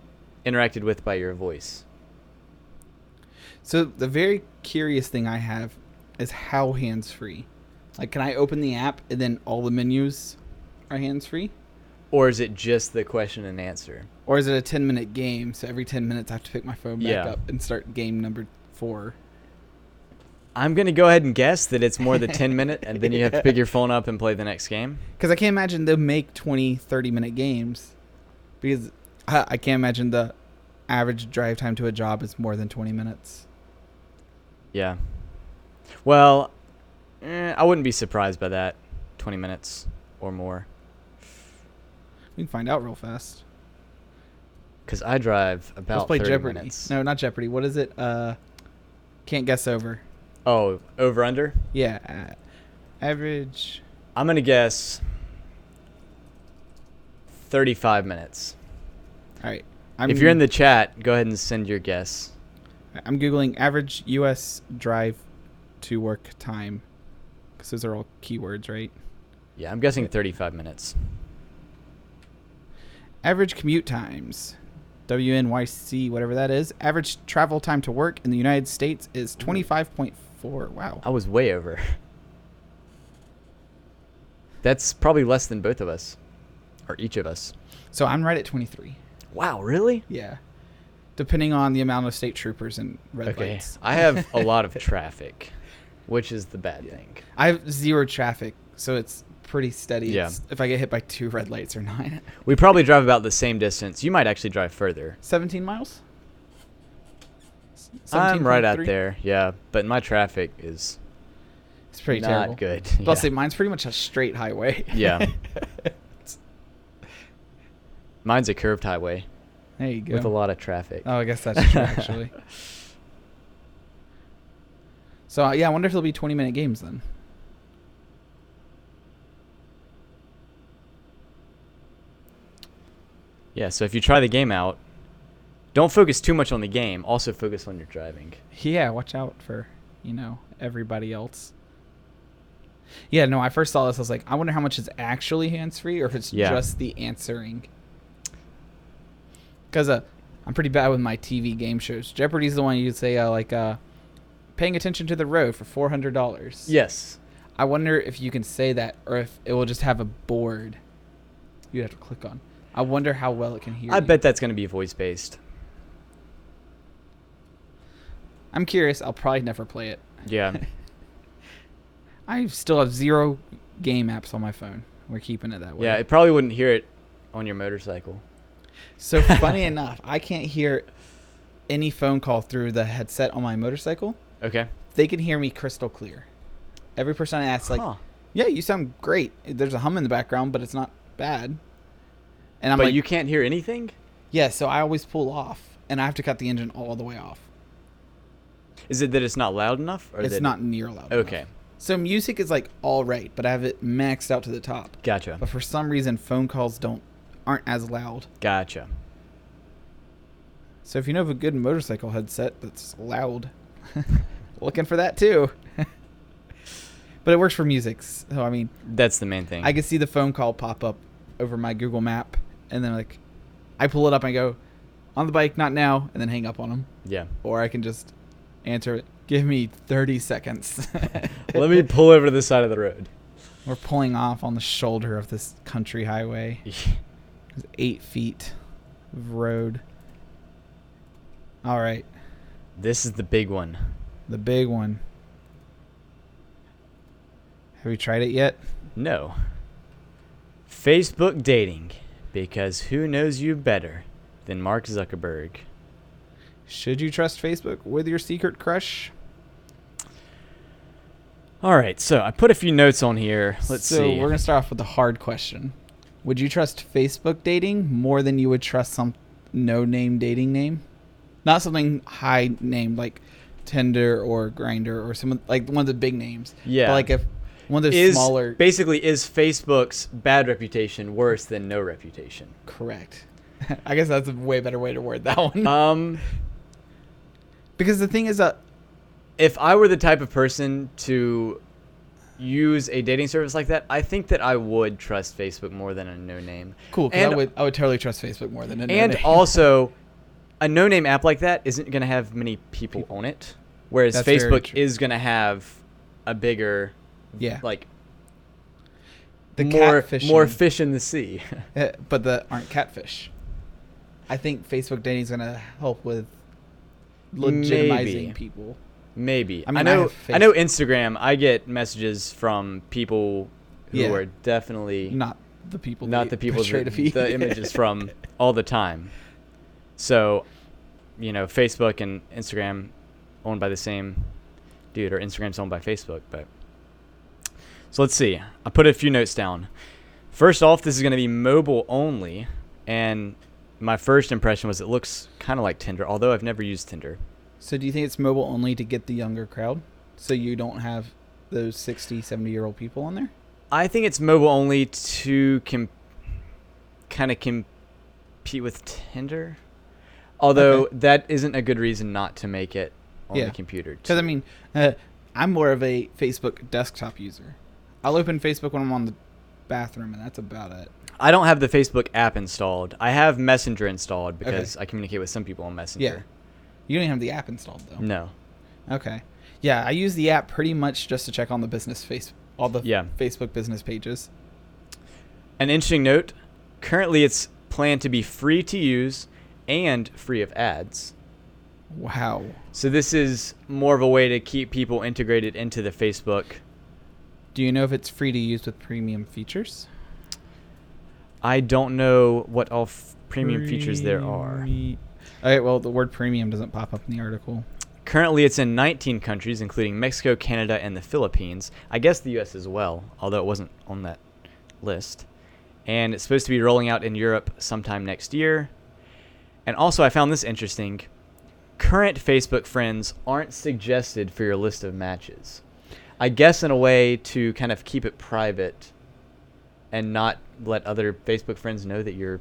Speaker 1: interacted with by your voice.
Speaker 2: So the very curious thing I have is how hands-free. Like, can I open the app and then all the menus are hands-free?
Speaker 1: Or is it just the question and answer?
Speaker 2: Or is it a 10-minute game, so every 10 minutes I have to pick my phone back up and start game number 4?
Speaker 1: I'm going to go ahead and guess that it's more the 10-minute, and then you have to pick your phone up and play the next game.
Speaker 2: Because I can't imagine they'll make 20, 30-minute games. Because I can't imagine the average drive time to a job is more than 20 minutes.
Speaker 1: Yeah. Well, I wouldn't be surprised by that. 20 minutes or more.
Speaker 2: We can find out real fast.
Speaker 1: Because I drive
Speaker 2: Let's
Speaker 1: about
Speaker 2: play
Speaker 1: 30
Speaker 2: Jeopardy.
Speaker 1: minutes.
Speaker 2: No, not Jeopardy. What is it? Can't guess over.
Speaker 1: Oh, over under?
Speaker 2: Yeah. Average.
Speaker 1: I'm going to guess 35 minutes.
Speaker 2: All right.
Speaker 1: If you're in the chat, go ahead and send your guess.
Speaker 2: I'm Googling average U.S. drive to work time. Because those are all keywords, right?
Speaker 1: Yeah, I'm guessing 35 minutes.
Speaker 2: Average commute times. WNYC, whatever that is. Average travel time to work in the United States is 25.4. Wow.
Speaker 1: I was way over. That's probably less than both of us. Or each of us.
Speaker 2: So I'm right at 23.
Speaker 1: Wow, really?
Speaker 2: Yeah. Depending on the amount of state troopers and red lights.
Speaker 1: I have a lot of traffic, which is the bad thing.
Speaker 2: I have zero traffic, so it's pretty steady.
Speaker 1: Yeah.
Speaker 2: It's if I get hit by 2 red lights or 9.
Speaker 1: We probably drive about the same distance. You might actually drive further.
Speaker 2: 17 miles?
Speaker 1: I'm right out
Speaker 2: 17.3?
Speaker 1: there, yeah. But my traffic is
Speaker 2: It's pretty
Speaker 1: not
Speaker 2: terrible.
Speaker 1: good.
Speaker 2: I'll say mine's pretty much a straight highway.
Speaker 1: Yeah. Mine's a curved highway
Speaker 2: There you go.
Speaker 1: with a lot of traffic.
Speaker 2: Oh, I guess that's true, actually. So, yeah, I wonder if it'll be 20-minute games then.
Speaker 1: Yeah, so if you try the game out, don't focus too much on the game. Also focus on your driving.
Speaker 2: Yeah, watch out for, everybody else. Yeah, no, I first saw this, I was like, I wonder how much is actually hands-free or if it's just the answering. Because I'm pretty bad with my TV game shows. Jeopardy's the one you'd say, paying attention to the road for $400.
Speaker 1: Yes.
Speaker 2: I wonder if you can say that or if it will just have a board you'd have to click on. I wonder how well it can hear
Speaker 1: I
Speaker 2: you.
Speaker 1: bet that's going to be voice-based.
Speaker 2: I'm curious. I'll probably never play it.
Speaker 1: Yeah.
Speaker 2: I still have 0 game apps on my phone. We're keeping it that way.
Speaker 1: Yeah, it probably wouldn't hear it on your motorcycle.
Speaker 2: So funny enough, I can't hear any phone call through the headset on my motorcycle.
Speaker 1: Okay.
Speaker 2: They can hear me crystal clear. Every person I ask, yeah, you sound great. There's a hum in the background, but it's not bad. And I'm
Speaker 1: but
Speaker 2: like,
Speaker 1: you can't hear anything?
Speaker 2: Yeah, so I always pull off, and I have to cut the engine all the way off.
Speaker 1: Is it that it's not loud enough? Or
Speaker 2: It's not near loud
Speaker 1: Okay.
Speaker 2: enough. So music is all right, but I have it maxed out to the top.
Speaker 1: Gotcha.
Speaker 2: But for some reason, phone calls aren't as loud.
Speaker 1: Gotcha.
Speaker 2: So if you know of a good motorcycle headset that's loud, looking for that too. But it works for music. So, I mean,
Speaker 1: That's the main thing.
Speaker 2: I can see the phone call pop up over my Google map. And then, I pull it up and I go, on the bike, not now, and then hang up on them.
Speaker 1: Yeah.
Speaker 2: Or I can just answer it. Give me 30 seconds.
Speaker 1: Let me pull over to the side of the road.
Speaker 2: We're pulling off on the shoulder of this country highway. There's 8 feet of road. All right.
Speaker 1: This is the big one.
Speaker 2: The big one. Have you tried it yet?
Speaker 1: No. Facebook dating. Because who knows you better than Mark Zuckerberg?
Speaker 2: Should you trust Facebook with your secret crush?
Speaker 1: All right, so I put a few notes on here. Let's see.
Speaker 2: So we're going to start off with the hard question. Would you trust Facebook dating more than you would trust some no-name dating name? Not something high name like Tinder or Grindr or some one of the big names.
Speaker 1: Yeah.
Speaker 2: But if one of those smaller...
Speaker 1: Basically, is Facebook's bad reputation worse than no reputation?
Speaker 2: Correct. I guess that's a way better way to word that one. Because the thing is
Speaker 1: if I were the type of person to use a dating service like that, I think that I would trust Facebook more than a no-name.
Speaker 2: Cool, because I would totally trust Facebook more than a no-name.
Speaker 1: And also, a no-name app like that isn't going to have many people on it, whereas
Speaker 2: That's
Speaker 1: Facebook is going to have a bigger,
Speaker 2: the
Speaker 1: more fish in the sea.
Speaker 2: But that aren't catfish. I think Facebook dating is going to help with legitimizing people.
Speaker 1: Maybe.
Speaker 2: I mean,
Speaker 1: I know Instagram, I get messages from people who are definitely
Speaker 2: not the people
Speaker 1: the images from all the time. So, Facebook and Instagram owned by the same dude, or Instagram's owned by Facebook, but So let's see. I put a few notes down. First off, this is going to be mobile only, and my first impression was it looks kind of like Tinder, although I've never used Tinder.
Speaker 2: So do you think it's mobile only to get the younger crowd? So you don't have those 60, 70-year-old people on there?
Speaker 1: I think it's mobile only to kind of compete with Tinder. Although that isn't a good reason not to make it on the computer.
Speaker 2: Because, I mean, I'm more of a Facebook desktop user. I'll open Facebook when I'm on the bathroom, and that's about it.
Speaker 1: I don't have the Facebook app installed. I have Messenger installed because I communicate with some people on Messenger.
Speaker 2: Yeah. You don't even have the app installed, though.
Speaker 1: No.
Speaker 2: Okay. Yeah, I use the app pretty much just to check on the Facebook business pages.
Speaker 1: An interesting note, currently it's planned to be free to use and free of ads.
Speaker 2: Wow.
Speaker 1: So this is more of a way to keep people integrated into the Facebook.
Speaker 2: Do you know if it's free to use with premium features?
Speaker 1: I don't know what all premium features there are.
Speaker 2: Okay, well, the word premium doesn't pop up in the article.
Speaker 1: Currently, it's in 19 countries, including Mexico, Canada, and the Philippines. I guess the U.S. as well, although it wasn't on that list. And it's supposed to be rolling out in Europe sometime next year. And also, I found this interesting. Current Facebook friends aren't suggested for your list of matches. I guess in a way to kind of keep it private and not let other Facebook friends know that you're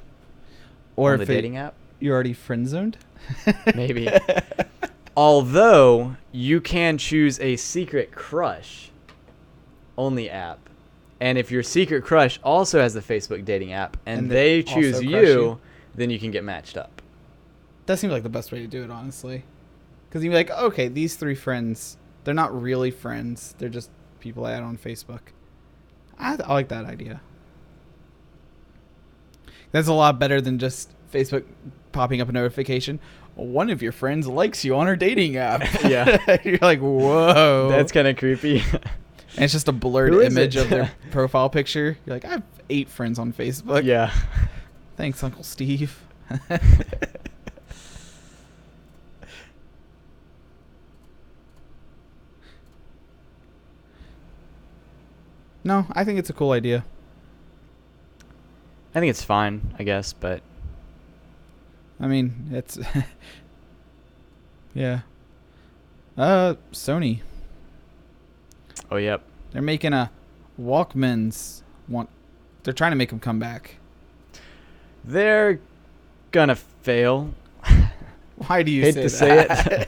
Speaker 1: on the dating app.
Speaker 2: You're already friend zoned?
Speaker 1: Maybe. Although you can choose a secret crush on the app. And if your secret crush also has the Facebook dating app and they choose you, then you can get matched up.
Speaker 2: That seems like the best way to do it, honestly. Because you'd be like, okay, these three friends, they're not really friends. They're just people I add on Facebook. I like that idea. That's a lot better than just Facebook popping up a notification. One of your friends likes you on her dating app.
Speaker 1: Yeah.
Speaker 2: You're like, whoa.
Speaker 1: That's kind of creepy.
Speaker 2: And it's just a blurred image of their profile picture. You're like, I have 8 friends on Facebook.
Speaker 1: Yeah.
Speaker 2: Thanks, Uncle Steve. No, I think it's a cool idea.
Speaker 1: I think it's fine, I guess, but
Speaker 2: I mean, it's yeah. Sony.
Speaker 1: Oh, yep.
Speaker 2: They're making a Walkmans they're trying to make them come back.
Speaker 1: They're gonna fail.
Speaker 2: Why do you
Speaker 1: hate
Speaker 2: say
Speaker 1: to
Speaker 2: that?
Speaker 1: say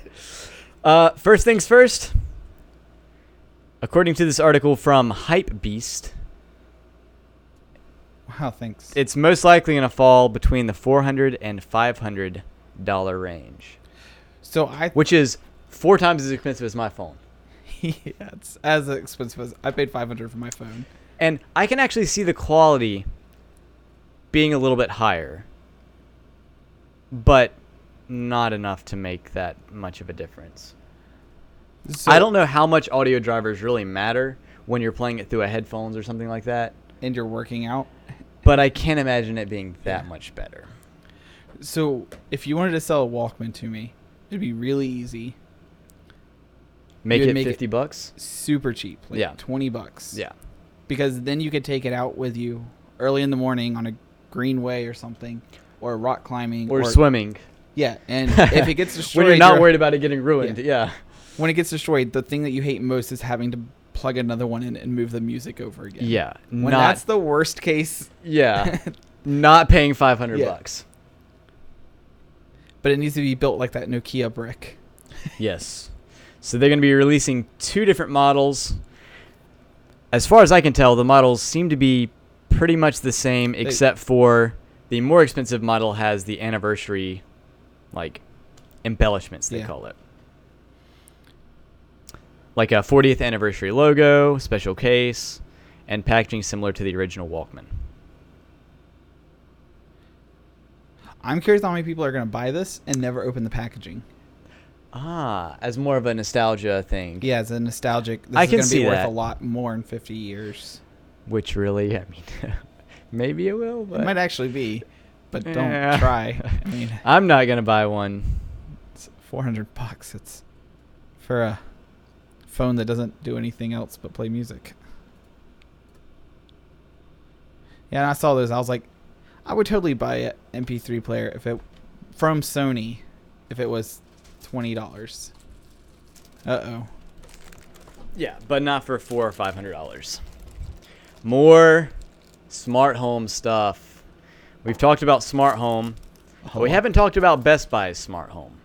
Speaker 1: it? First things first. According to this article from Hypebeast,
Speaker 2: wow, thanks.
Speaker 1: it's most likely going to fall between the $400 and $500 range. Which is 4 times as expensive as my phone.
Speaker 2: Yeah, it's as expensive as I paid $500 for my phone.
Speaker 1: And I can actually see the quality being a little bit higher, but not enough to make that much of a difference. So, I don't know how much audio drivers really matter when you're playing it through a headphones or something like that.
Speaker 2: And you're working out.
Speaker 1: But I can't imagine it being that much better.
Speaker 2: So if you wanted to sell a Walkman to me, it'd be really easy.
Speaker 1: Make it $50?
Speaker 2: Super cheap. Like $20.
Speaker 1: Yeah.
Speaker 2: Because then you could take it out with you early in the morning on a greenway or something, or rock climbing.
Speaker 1: Or swimming.
Speaker 2: Yeah, and if it gets destroyed...
Speaker 1: when you're not worried about it getting ruined, yeah.
Speaker 2: When it gets destroyed, the thing that you hate most is having to plug another one in and move the music over again.
Speaker 1: Yeah.
Speaker 2: That's the worst case.
Speaker 1: Yeah. Not paying $500.
Speaker 2: But it needs to be built like that Nokia brick.
Speaker 1: Yes. So they're going to be releasing 2 different models. As far as I can tell, the models seem to be pretty much the same, except for the more expensive model has the anniversary, embellishments, they call it. Like a 40th anniversary logo, special case, and packaging similar to the original Walkman.
Speaker 2: I'm curious how many people are going to buy this and never open the packaging.
Speaker 1: As more of a nostalgia thing.
Speaker 2: Yeah, as a nostalgic. This
Speaker 1: I
Speaker 2: is
Speaker 1: can
Speaker 2: going to be
Speaker 1: see
Speaker 2: worth
Speaker 1: that.
Speaker 2: a lot more in 50 years.
Speaker 1: Which really, I mean, maybe it will. But
Speaker 2: it might actually be, but don't try. I mean,
Speaker 1: I'm not going to buy one.
Speaker 2: It's $400. It's for a phone that doesn't do anything else but play music. Yeah, and I saw those. I was like, I would totally buy an MP3 player from Sony if it was $20. Uh-oh.
Speaker 1: Yeah, but not for $400 or $500. More smart home stuff. We've talked about smart home, but we haven't talked about Best Buy's smart home.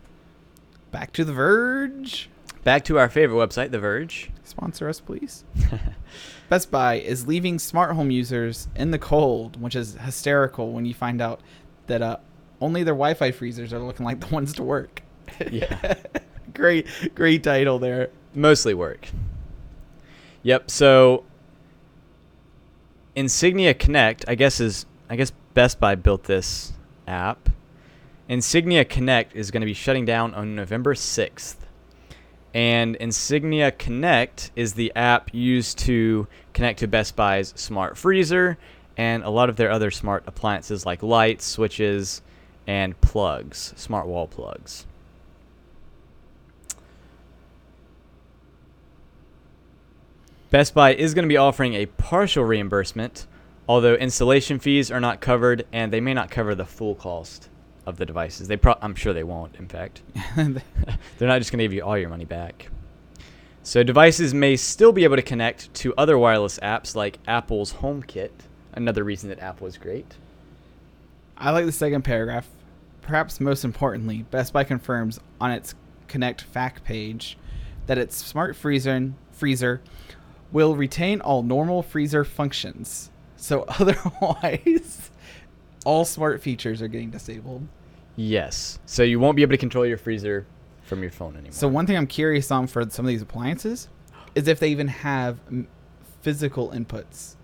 Speaker 2: Back to The Verge.
Speaker 1: Back to our favorite website, The Verge.
Speaker 2: Sponsor us, please. Best Buy is leaving smart home users in the cold, which is hysterical when you find out that only their Wi-Fi freezers are looking like the ones to work.
Speaker 1: Yeah.
Speaker 2: Great title there.
Speaker 1: Mostly work. Yep. So Insignia Connect, I guess Best Buy built this app. Insignia Connect is going to be shutting down on November 6th. And Insignia Connect is the app used to connect to Best Buy's smart freezer and a lot of their other smart appliances like lights, switches, and plugs, smart wall plugs. Best Buy is going to be offering a partial reimbursement, although installation fees are not covered and they may not cover the full cost of the devices. I'm sure they won't, in fact. They're not just going to give you all your money back. So devices may still be able to connect to other wireless apps like Apple's HomeKit, another reason that Apple is great.
Speaker 2: I like the second paragraph. Perhaps most importantly, Best Buy confirms on its Connect fact page that its smart freezer will retain all normal freezer functions. So otherwise, all smart features are getting disabled.
Speaker 1: Yes. So you won't be able to control your freezer from your phone anymore.
Speaker 2: So one thing I'm curious on for some of these appliances is if they even have physical inputs.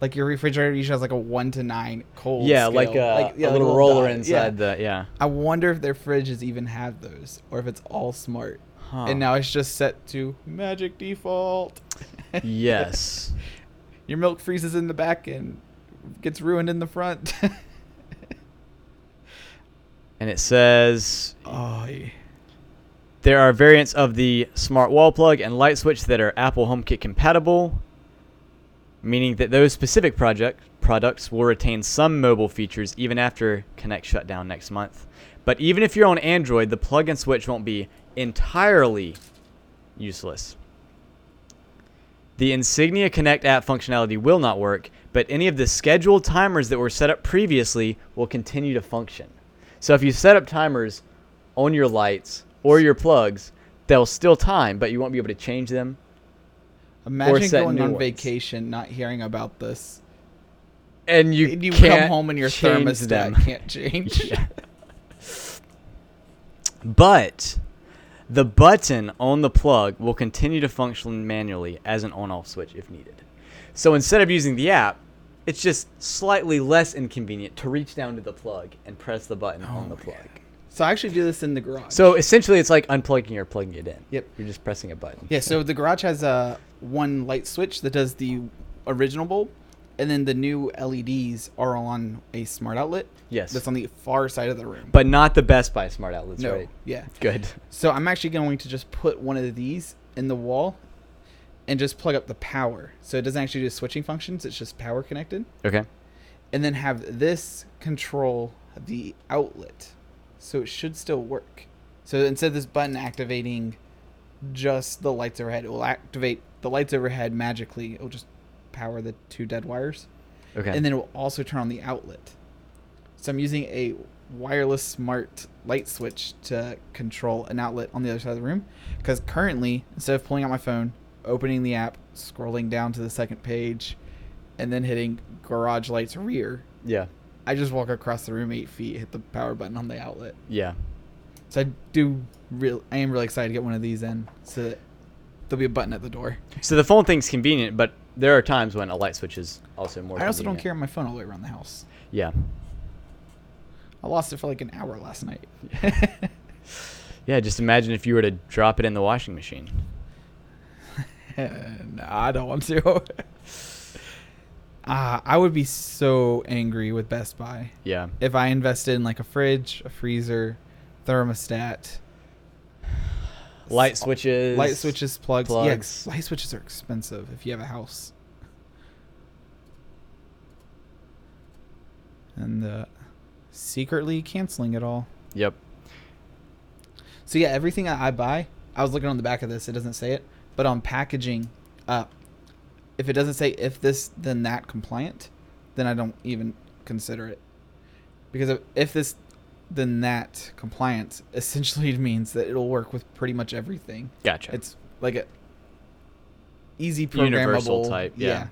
Speaker 2: Like your refrigerator usually has like a 1 to 9 cold scale.
Speaker 1: Like a little roller inside the.
Speaker 2: I wonder if their fridges even have those or if it's all smart.
Speaker 1: Huh.
Speaker 2: And now it's just set to magic default.
Speaker 1: Yes.
Speaker 2: Your milk freezes in the back and gets ruined in the front.
Speaker 1: And it says there are variants of the smart wall plug and light switch that are Apple HomeKit compatible, meaning that those specific products will retain some mobile features even after Connect shut down next month. But even if you're on Android, the plug and switch won't be entirely useless. The Insignia Connect app functionality will not work, but any of the scheduled timers that were set up previously will continue to function. So if you set up timers on your lights or your plugs, they'll still time, but you won't be able to change them.
Speaker 2: Imagine going on vacation, not hearing about this.
Speaker 1: And you
Speaker 2: come home and your thermostat
Speaker 1: them.
Speaker 2: Can't change.
Speaker 1: Yeah. But the button on the plug will continue to function manually as an on-off switch if needed. So instead of using the app, it's just slightly less inconvenient to reach down to the plug and press the button on the plug.
Speaker 2: So I actually do this in the garage.
Speaker 1: So essentially it's like unplugging or plugging it in.
Speaker 2: Yep.
Speaker 1: You're just pressing a button.
Speaker 2: Yeah, so the garage has one light switch that does the original bulb, and then the new LEDs are on a smart outlet.
Speaker 1: Yes.
Speaker 2: That's on the far side of the room.
Speaker 1: But not the Best Buy smart outlets,
Speaker 2: no,
Speaker 1: right?
Speaker 2: Yeah.
Speaker 1: Good.
Speaker 2: So I'm actually going to just put one of these in the wall and just plug up the power. So it doesn't actually do switching functions. It's just power connected.
Speaker 1: Okay.
Speaker 2: And then have this control the outlet. So it should still work. So instead of this button activating just the lights overhead, it will activate the lights overhead magically. It will just power the 2 dead wires.
Speaker 1: Okay.
Speaker 2: And then it will also turn on the outlet. So I'm using a wireless smart light switch to control an outlet on the other side of the room. Because currently, instead of pulling out my phone, opening the app, scrolling down to the second page, and then hitting garage lights rear,
Speaker 1: Yeah.
Speaker 2: I just walk across the room 8 feet, hit the power button on the outlet.
Speaker 1: Yeah.
Speaker 2: So I am really excited to get one of these in, so that there'll be a button at the door.
Speaker 1: So the phone thing's convenient, but there are times when a light switch is also more
Speaker 2: I also don't
Speaker 1: convenient.
Speaker 2: carry my phone all the way around the house.
Speaker 1: Yeah.
Speaker 2: I lost it for like an hour last night.
Speaker 1: Yeah, just imagine if you were to drop it in the washing machine.
Speaker 2: No, I don't want to. I would be so angry with Best Buy.
Speaker 1: Yeah.
Speaker 2: If I invested in like a fridge, a freezer, thermostat,
Speaker 1: Light switches.
Speaker 2: plugs.
Speaker 1: Plugs.
Speaker 2: Yeah, light switches are expensive if you have a house. and secretly canceling it all.
Speaker 1: Yep.
Speaker 2: So yeah, everything I buy, I was looking on the back of this. It doesn't say it, but on packaging, if it doesn't say if this then that compliant, then I don't even consider it, because if this then that compliant essentially means that it'll work with pretty much everything.
Speaker 1: Gotcha.
Speaker 2: It's like a easy programmable
Speaker 1: universal type. Yeah.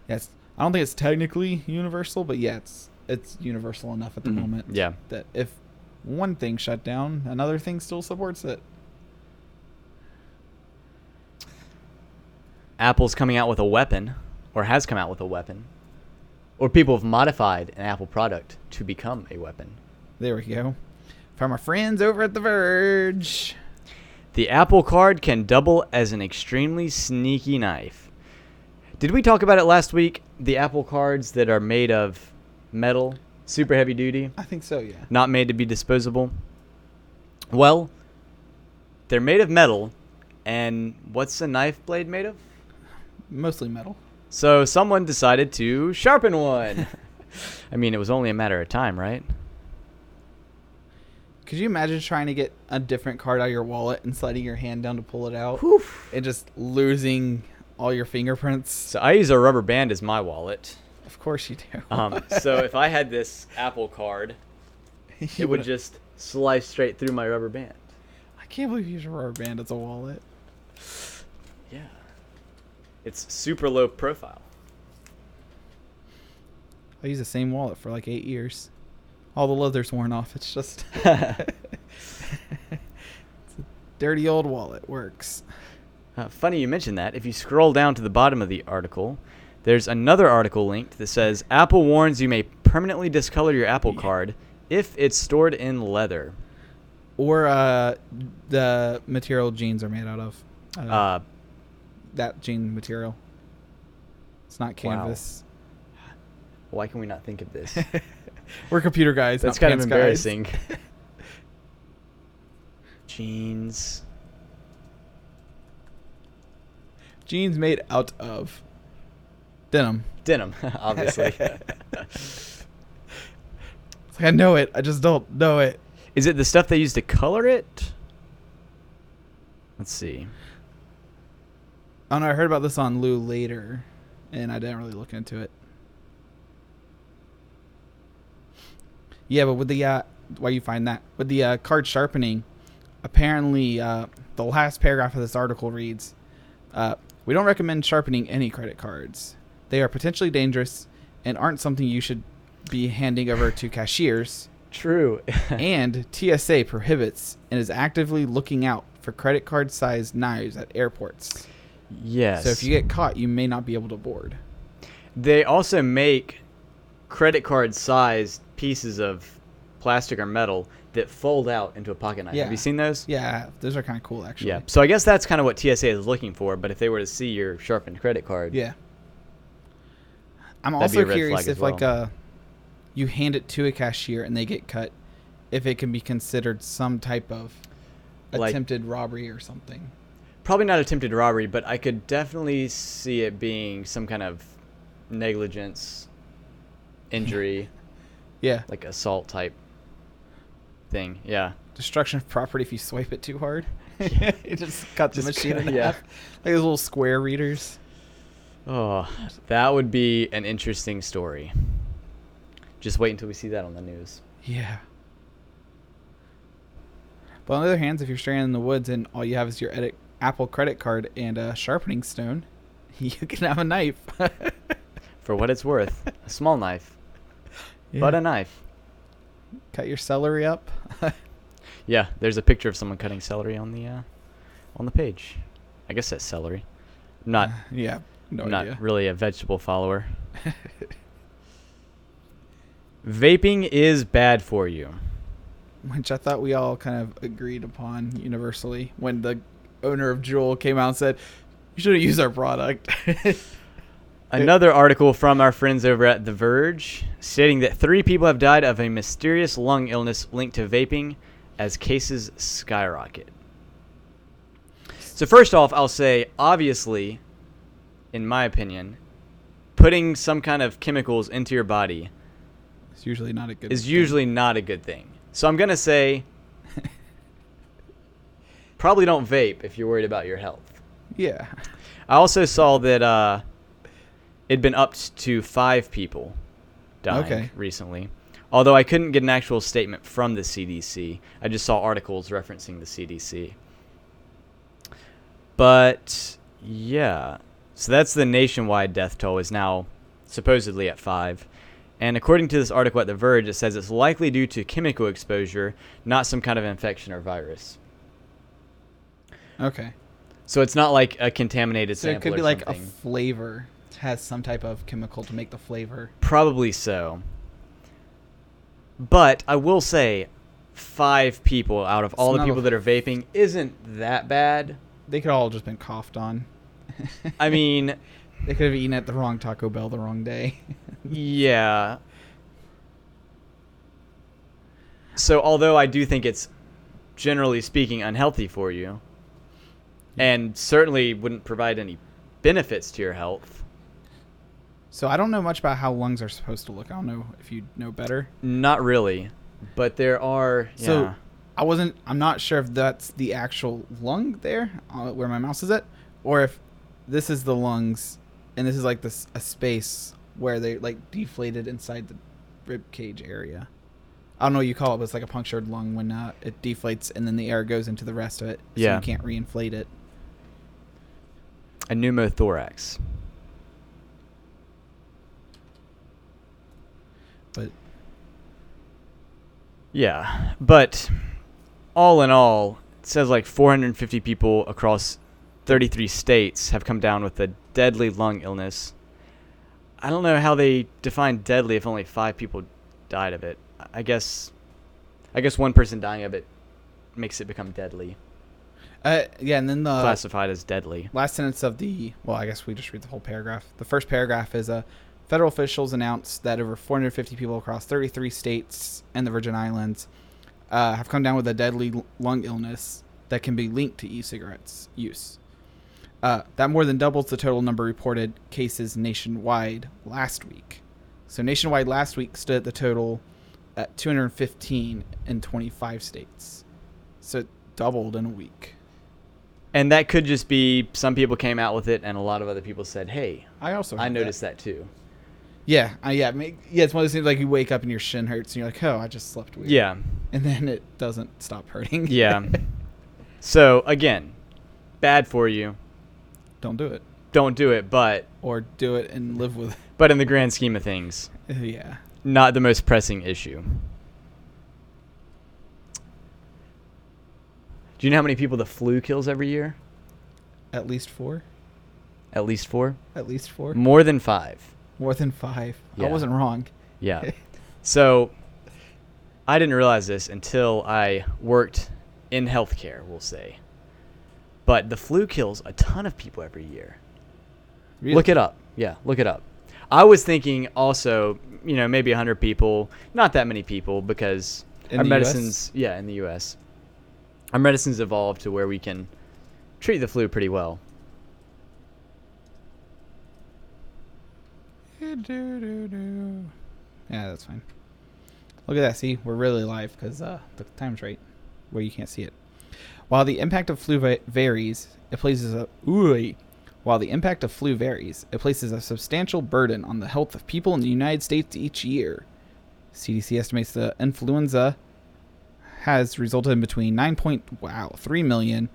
Speaker 2: Yes. I don't think it's technically universal, but yeah, it's universal enough at the moment.
Speaker 1: Yeah.
Speaker 2: That if one thing shut down, another thing still supports it.
Speaker 1: Apple's coming out with a weapon, or has come out with a weapon, or people have modified an Apple product to become a weapon.
Speaker 2: There we go. From our friends over at The Verge.
Speaker 1: The Apple Card can double as an extremely sneaky knife. Did we talk about it last week? The Apple Cards that are made of metal, super heavy duty,
Speaker 2: I think so, yeah.
Speaker 1: not made to be disposable. Well, they're made of metal, and what's a knife blade made of?
Speaker 2: Mostly metal.
Speaker 1: So someone decided to sharpen one. I mean, it was only a matter of time, right?
Speaker 2: Could you imagine trying to get a different card out of your wallet and sliding your hand down to pull it out?
Speaker 1: Whew.
Speaker 2: And just losing all your fingerprints?
Speaker 1: So I use a rubber band as my wallet.
Speaker 2: Of course you do.
Speaker 1: So if I had this Apple Card, it would just slice straight through my rubber band.
Speaker 2: I can't believe you use a rubber band as a wallet.
Speaker 1: Yeah. It's super low profile.
Speaker 2: I use the same wallet for like 8 years. All the leather's worn off. It's just it's a dirty old wallet. Works.
Speaker 1: Funny you mentioned that. If you scroll down to the bottom of the article, there's another article linked that says Apple warns you may permanently discolor your Apple Card if it's stored in leather.
Speaker 2: Or the material jeans are made out of. That jean material. It's not canvas.
Speaker 1: Wow. Why can we not think of this?
Speaker 2: We're computer guys.
Speaker 1: That's
Speaker 2: not
Speaker 1: kind of
Speaker 2: pants
Speaker 1: embarrassing.
Speaker 2: Guys.
Speaker 1: Jeans.
Speaker 2: Jeans made out of denim.
Speaker 1: Denim, obviously.
Speaker 2: It's like, I know it. I just don't know it.
Speaker 1: Is it the stuff they use to color it? Let's see.
Speaker 2: Oh no, I heard about this on Lou later, and I didn't really look into it. Yeah, but with the why you find that with the card sharpening, apparently the last paragraph of this article reads, "We don't recommend sharpening any credit cards. They are potentially dangerous and aren't something you should be handing over to cashiers."
Speaker 1: True.
Speaker 2: And TSA prohibits and is actively looking out for credit card-sized knives at airports.
Speaker 1: Yes.
Speaker 2: So if you get caught, you may not be able to board.
Speaker 1: They also make credit card sized pieces of plastic or metal that fold out into a pocket knife.
Speaker 2: Yeah.
Speaker 1: Have you seen those?
Speaker 2: Yeah, those are kind of cool, actually.
Speaker 1: Yeah. So I guess that's kind of what TSA is looking for, but if they were to see your sharpened credit card.
Speaker 2: Yeah. I'm
Speaker 1: That'd be
Speaker 2: also
Speaker 1: a red
Speaker 2: curious
Speaker 1: flag as
Speaker 2: if,
Speaker 1: well.
Speaker 2: like, you hand it to a cashier and they get cut, if it can be considered some type of attempted robbery or something.
Speaker 1: Probably not attempted robbery, but I could definitely see it being some kind of negligence, injury,
Speaker 2: Yeah.
Speaker 1: like assault type thing. Yeah.
Speaker 2: Destruction of property if you swipe it too hard. You just cut the
Speaker 1: Just
Speaker 2: machine in
Speaker 1: yeah.
Speaker 2: half. Like those little square readers.
Speaker 1: Oh, that would be an interesting story. Just wait until we see that on the news.
Speaker 2: Yeah. But on the other hand, if you're stranded in the woods and all you have is your Apple credit card and a sharpening stone, you can have a knife.
Speaker 1: For what it's worth, a small knife, but a knife.
Speaker 2: Cut your celery up.
Speaker 1: Yeah, there's a picture of someone cutting celery on the page. I guess that's celery. Not
Speaker 2: Yeah, no
Speaker 1: not
Speaker 2: idea.
Speaker 1: really a vegetable follower. Vaping is bad for you.
Speaker 2: Which I thought we all kind of agreed upon universally when the owner of Juul came out and said, "You shouldn't use our product."
Speaker 1: Another article from our friends over at The Verge stating that 3 people have died of a mysterious lung illness linked to vaping as cases skyrocket. So first off, I'll say, obviously, in my opinion, putting some kind of chemicals into your body
Speaker 2: It's usually not a good
Speaker 1: is usually not a good thing. So I'm going to say probably don't vape if you're worried about your health.
Speaker 2: Yeah.
Speaker 1: I also saw that it'd been upped to 5 people dying recently. Although I couldn't get an actual statement from the CDC. I just saw articles referencing the CDC. But, yeah. So that's the nationwide death toll is now supposedly at 5. And according to this article at The Verge, it says it's likely due to chemical exposure, not some kind of infection or virus.
Speaker 2: Okay.
Speaker 1: So it's not like a contaminated sample or something. So it could be like
Speaker 2: a flavor. It has some type of chemical to make the flavor.
Speaker 1: Probably so. But I will say 5 people out of all the people that are vaping isn't that bad.
Speaker 2: They could all just been coughed on.
Speaker 1: I mean...
Speaker 2: They could have eaten at the wrong Taco Bell the wrong day.
Speaker 1: Yeah. So although I do think it's, generally speaking, unhealthy for you, and certainly wouldn't provide any benefits to your health.
Speaker 2: So I don't know much about how lungs are supposed to look. I don't know if you know better.
Speaker 1: Not really. But there are...
Speaker 2: So I'm not sure if that's the actual lung there, where my mouse is at, or if this is the lungs... And this is like a space where they like deflated inside the rib cage area. I don't know what you call it, but it's like a punctured lung when it deflates and then the air goes into the rest of it. So you can't reinflate it.
Speaker 1: A pneumothorax.
Speaker 2: But
Speaker 1: yeah, but all in all, it says like 450 people across 33 states have come down with a deadly lung illness. I don't know how they define deadly if only 5 people died of it. I guess one person dying of it makes it become deadly.
Speaker 2: Yeah, and then the
Speaker 1: classified as deadly.
Speaker 2: Last sentence of I guess we just read the whole paragraph. The first paragraph is federal officials announced that over 450 people across 33 states and the Virgin Islands have come down with a deadly lung illness that can be linked to e-cigarettes use. That more than doubles the total number of reported cases nationwide last week. So nationwide last week stood at the total at 215 in 25 states. So it doubled in a week.
Speaker 1: And that could just be some people came out with it and a lot of other people said, hey, I noticed that too.
Speaker 2: Yeah. It's one of those things like you wake up and your shin hurts and you're like, oh, I just slept weird.
Speaker 1: Yeah.
Speaker 2: And then it doesn't stop hurting.
Speaker 1: Yeah. So, again, bad for you.
Speaker 2: Don't do it.
Speaker 1: Don't do it, but...
Speaker 2: Or do it and live with it.
Speaker 1: But in the grand scheme of things...
Speaker 2: Yeah.
Speaker 1: Not the most pressing issue. Do you know how many people the flu kills every year?
Speaker 2: At least 4.
Speaker 1: At least 4?
Speaker 2: At least 4.
Speaker 1: More than 5.
Speaker 2: More than 5.
Speaker 1: Yeah.
Speaker 2: I wasn't wrong.
Speaker 1: Yeah. So, I didn't realize this until I worked in healthcare, we'll say. But the flu kills a ton of people every year.
Speaker 2: Really?
Speaker 1: Look it up. Yeah, look it up. I was thinking also, maybe 100 people. Not that many people because our medicines... US? Yeah, in the U.S. Our medicines evolved to where we can treat the flu pretty well.
Speaker 2: Yeah, that's fine. Look at that. See, we're really live because the time's right where you can't see it. While the impact of flu varies, it places a substantial burden on the health of people in the United States each year. CDC estimates the influenza has resulted in between 3 million.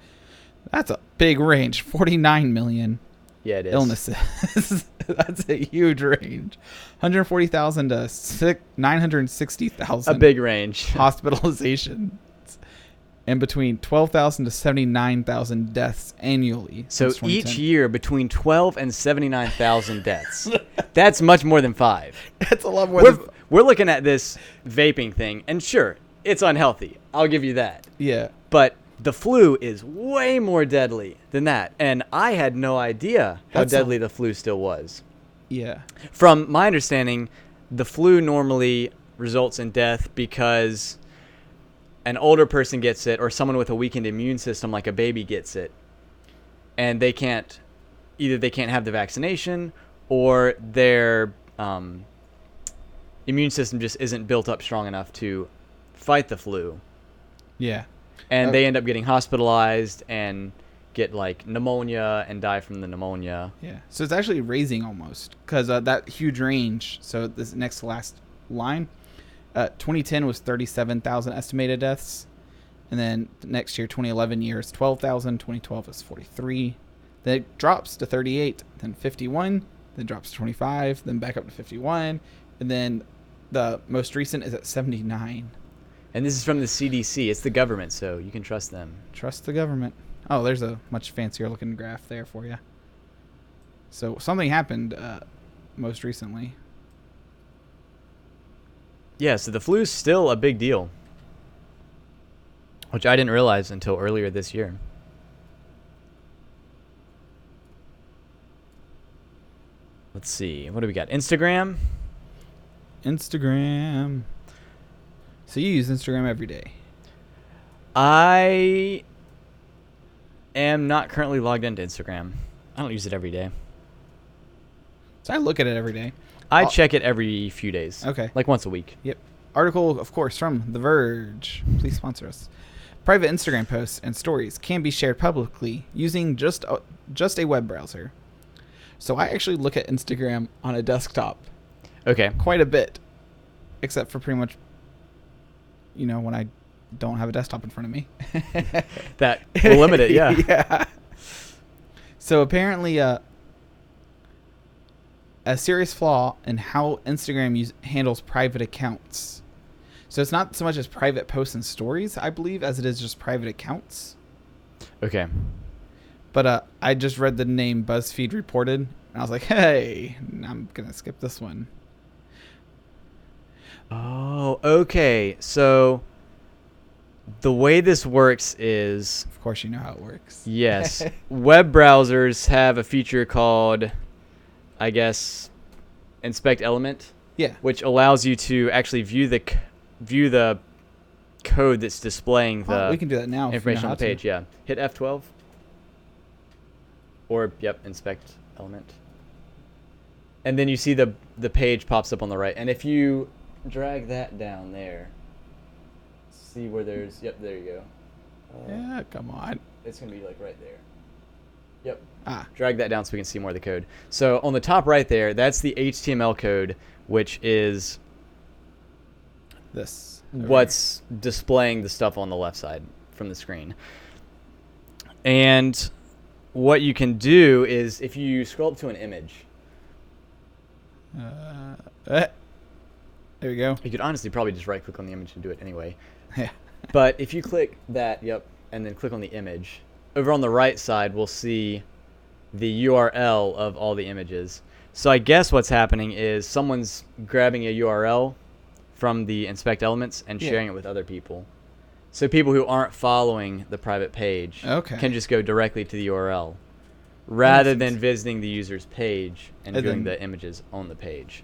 Speaker 2: That's a big range. 49 million.
Speaker 1: Yeah, it is.
Speaker 2: Illnesses. That's a huge range. 140,000 to 960,000.
Speaker 1: A big range.
Speaker 2: Hospitalizations. And between 12,000 to 79,000 deaths annually.
Speaker 1: So each year, between 12 and 79,000 deaths. That's much more than 5.
Speaker 2: That's a lot more
Speaker 1: We're looking at this vaping thing, and sure, it's unhealthy. I'll give you that.
Speaker 2: Yeah.
Speaker 1: But the flu is way more deadly than that. And I had no idea how deadly the flu still was.
Speaker 2: Yeah.
Speaker 1: From my understanding, the flu normally results in death because an older person gets it or someone with a weakened immune system like a baby gets it. And they can't have the vaccination or immune system just isn't built up strong enough to fight the flu.
Speaker 2: Yeah.
Speaker 1: And they end up getting hospitalized and get like pneumonia and die from the pneumonia.
Speaker 2: Yeah. So it's actually raising almost because that huge range. So this next to last line, 2010 was 37,000 estimated deaths. And then the next year, 2011 years, 12,000. 2012 is 43. Then it drops to 38, then 51, then drops to 25, then back up to 51. And then the most recent is at 79.
Speaker 1: And this is from the CDC. It's the government, so you can trust them.
Speaker 2: Trust the government. Oh, there's a much fancier looking graph there for you. So something happened most recently.
Speaker 1: Yeah, so the flu's still a big deal, which I didn't realize until earlier this year. Let's see. What do we got? Instagram.
Speaker 2: So you use Instagram every day.
Speaker 1: I am not currently logged into Instagram. I don't use it every day.
Speaker 2: So I look at it every day.
Speaker 1: I check it every few days.
Speaker 2: Okay.
Speaker 1: Like once a week.
Speaker 2: Yep. Article, of course, from The Verge. Please sponsor us. Private Instagram posts and stories can be shared publicly using just a web browser. So I actually look at Instagram on a desktop.
Speaker 1: Okay.
Speaker 2: Quite a bit. Except for pretty much, when I don't have a desktop in front of me.
Speaker 1: That will limit it, yeah.
Speaker 2: Yeah. So apparently a serious flaw in how Instagram handles private accounts. So it's not so much as private posts and stories, I believe, as it is just private accounts.
Speaker 1: Okay.
Speaker 2: But I just read the name BuzzFeed reported, and I was like, hey, I'm going to skip this one.
Speaker 1: Oh, okay. So the way this works is...
Speaker 2: Of course you know how it works.
Speaker 1: Yes. Web browsers have a feature called, I guess, Inspect Element.
Speaker 2: Yeah.
Speaker 1: Which allows you to actually view the code that's displaying the
Speaker 2: we can do that now
Speaker 1: information on the page. Yeah. Hit F12. Or, Inspect Element. And then you see the page pops up on the right. And if you drag that down there, see where there's... Yep, there you go.
Speaker 2: Yeah, come on.
Speaker 1: It's going to be like right there. Yep.
Speaker 2: Ah.
Speaker 1: Drag that down so we can see more of the code. So on the top right there, that's the HTML code, which is
Speaker 2: this.
Speaker 1: What's displaying the stuff on the left side from the screen. And what you can do is if you scroll up to an image.
Speaker 2: There we go.
Speaker 1: You could honestly probably just right click on the image and do it anyway.
Speaker 2: Yeah.
Speaker 1: But if you click that, and then click on the image, over on the right side, we'll see the URL of all the images. So I guess what's happening is someone's grabbing a URL from the Inspect Elements and sharing it with other people. So people who aren't following the private page can just go directly to the URL rather than visiting the user's page and viewing the images on the page.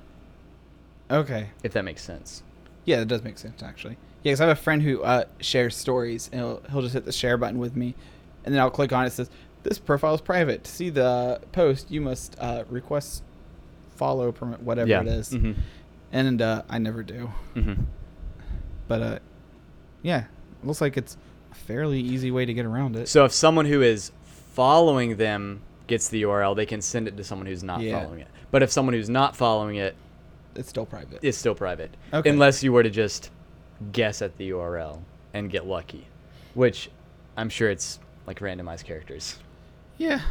Speaker 2: Okay.
Speaker 1: If that makes sense.
Speaker 2: Yeah, that does make sense, actually. Yeah, because I have a friend who shares stories, and he'll just hit the share button with me, and then I'll click on it. It says, this profile is private. To see the post, you must request follow permit, whatever it is. Mm-hmm. And I never do. Mm-hmm. But, it looks like it's a fairly easy way to get around it.
Speaker 1: So if someone who is following them gets the URL, they can send it to someone who's not following it. But if someone who's not following it,
Speaker 2: it's still private.
Speaker 1: It's still private.
Speaker 2: Okay.
Speaker 1: Unless you were to just guess at the URL and get lucky, which I'm sure it's like randomized characters.
Speaker 2: Yeah.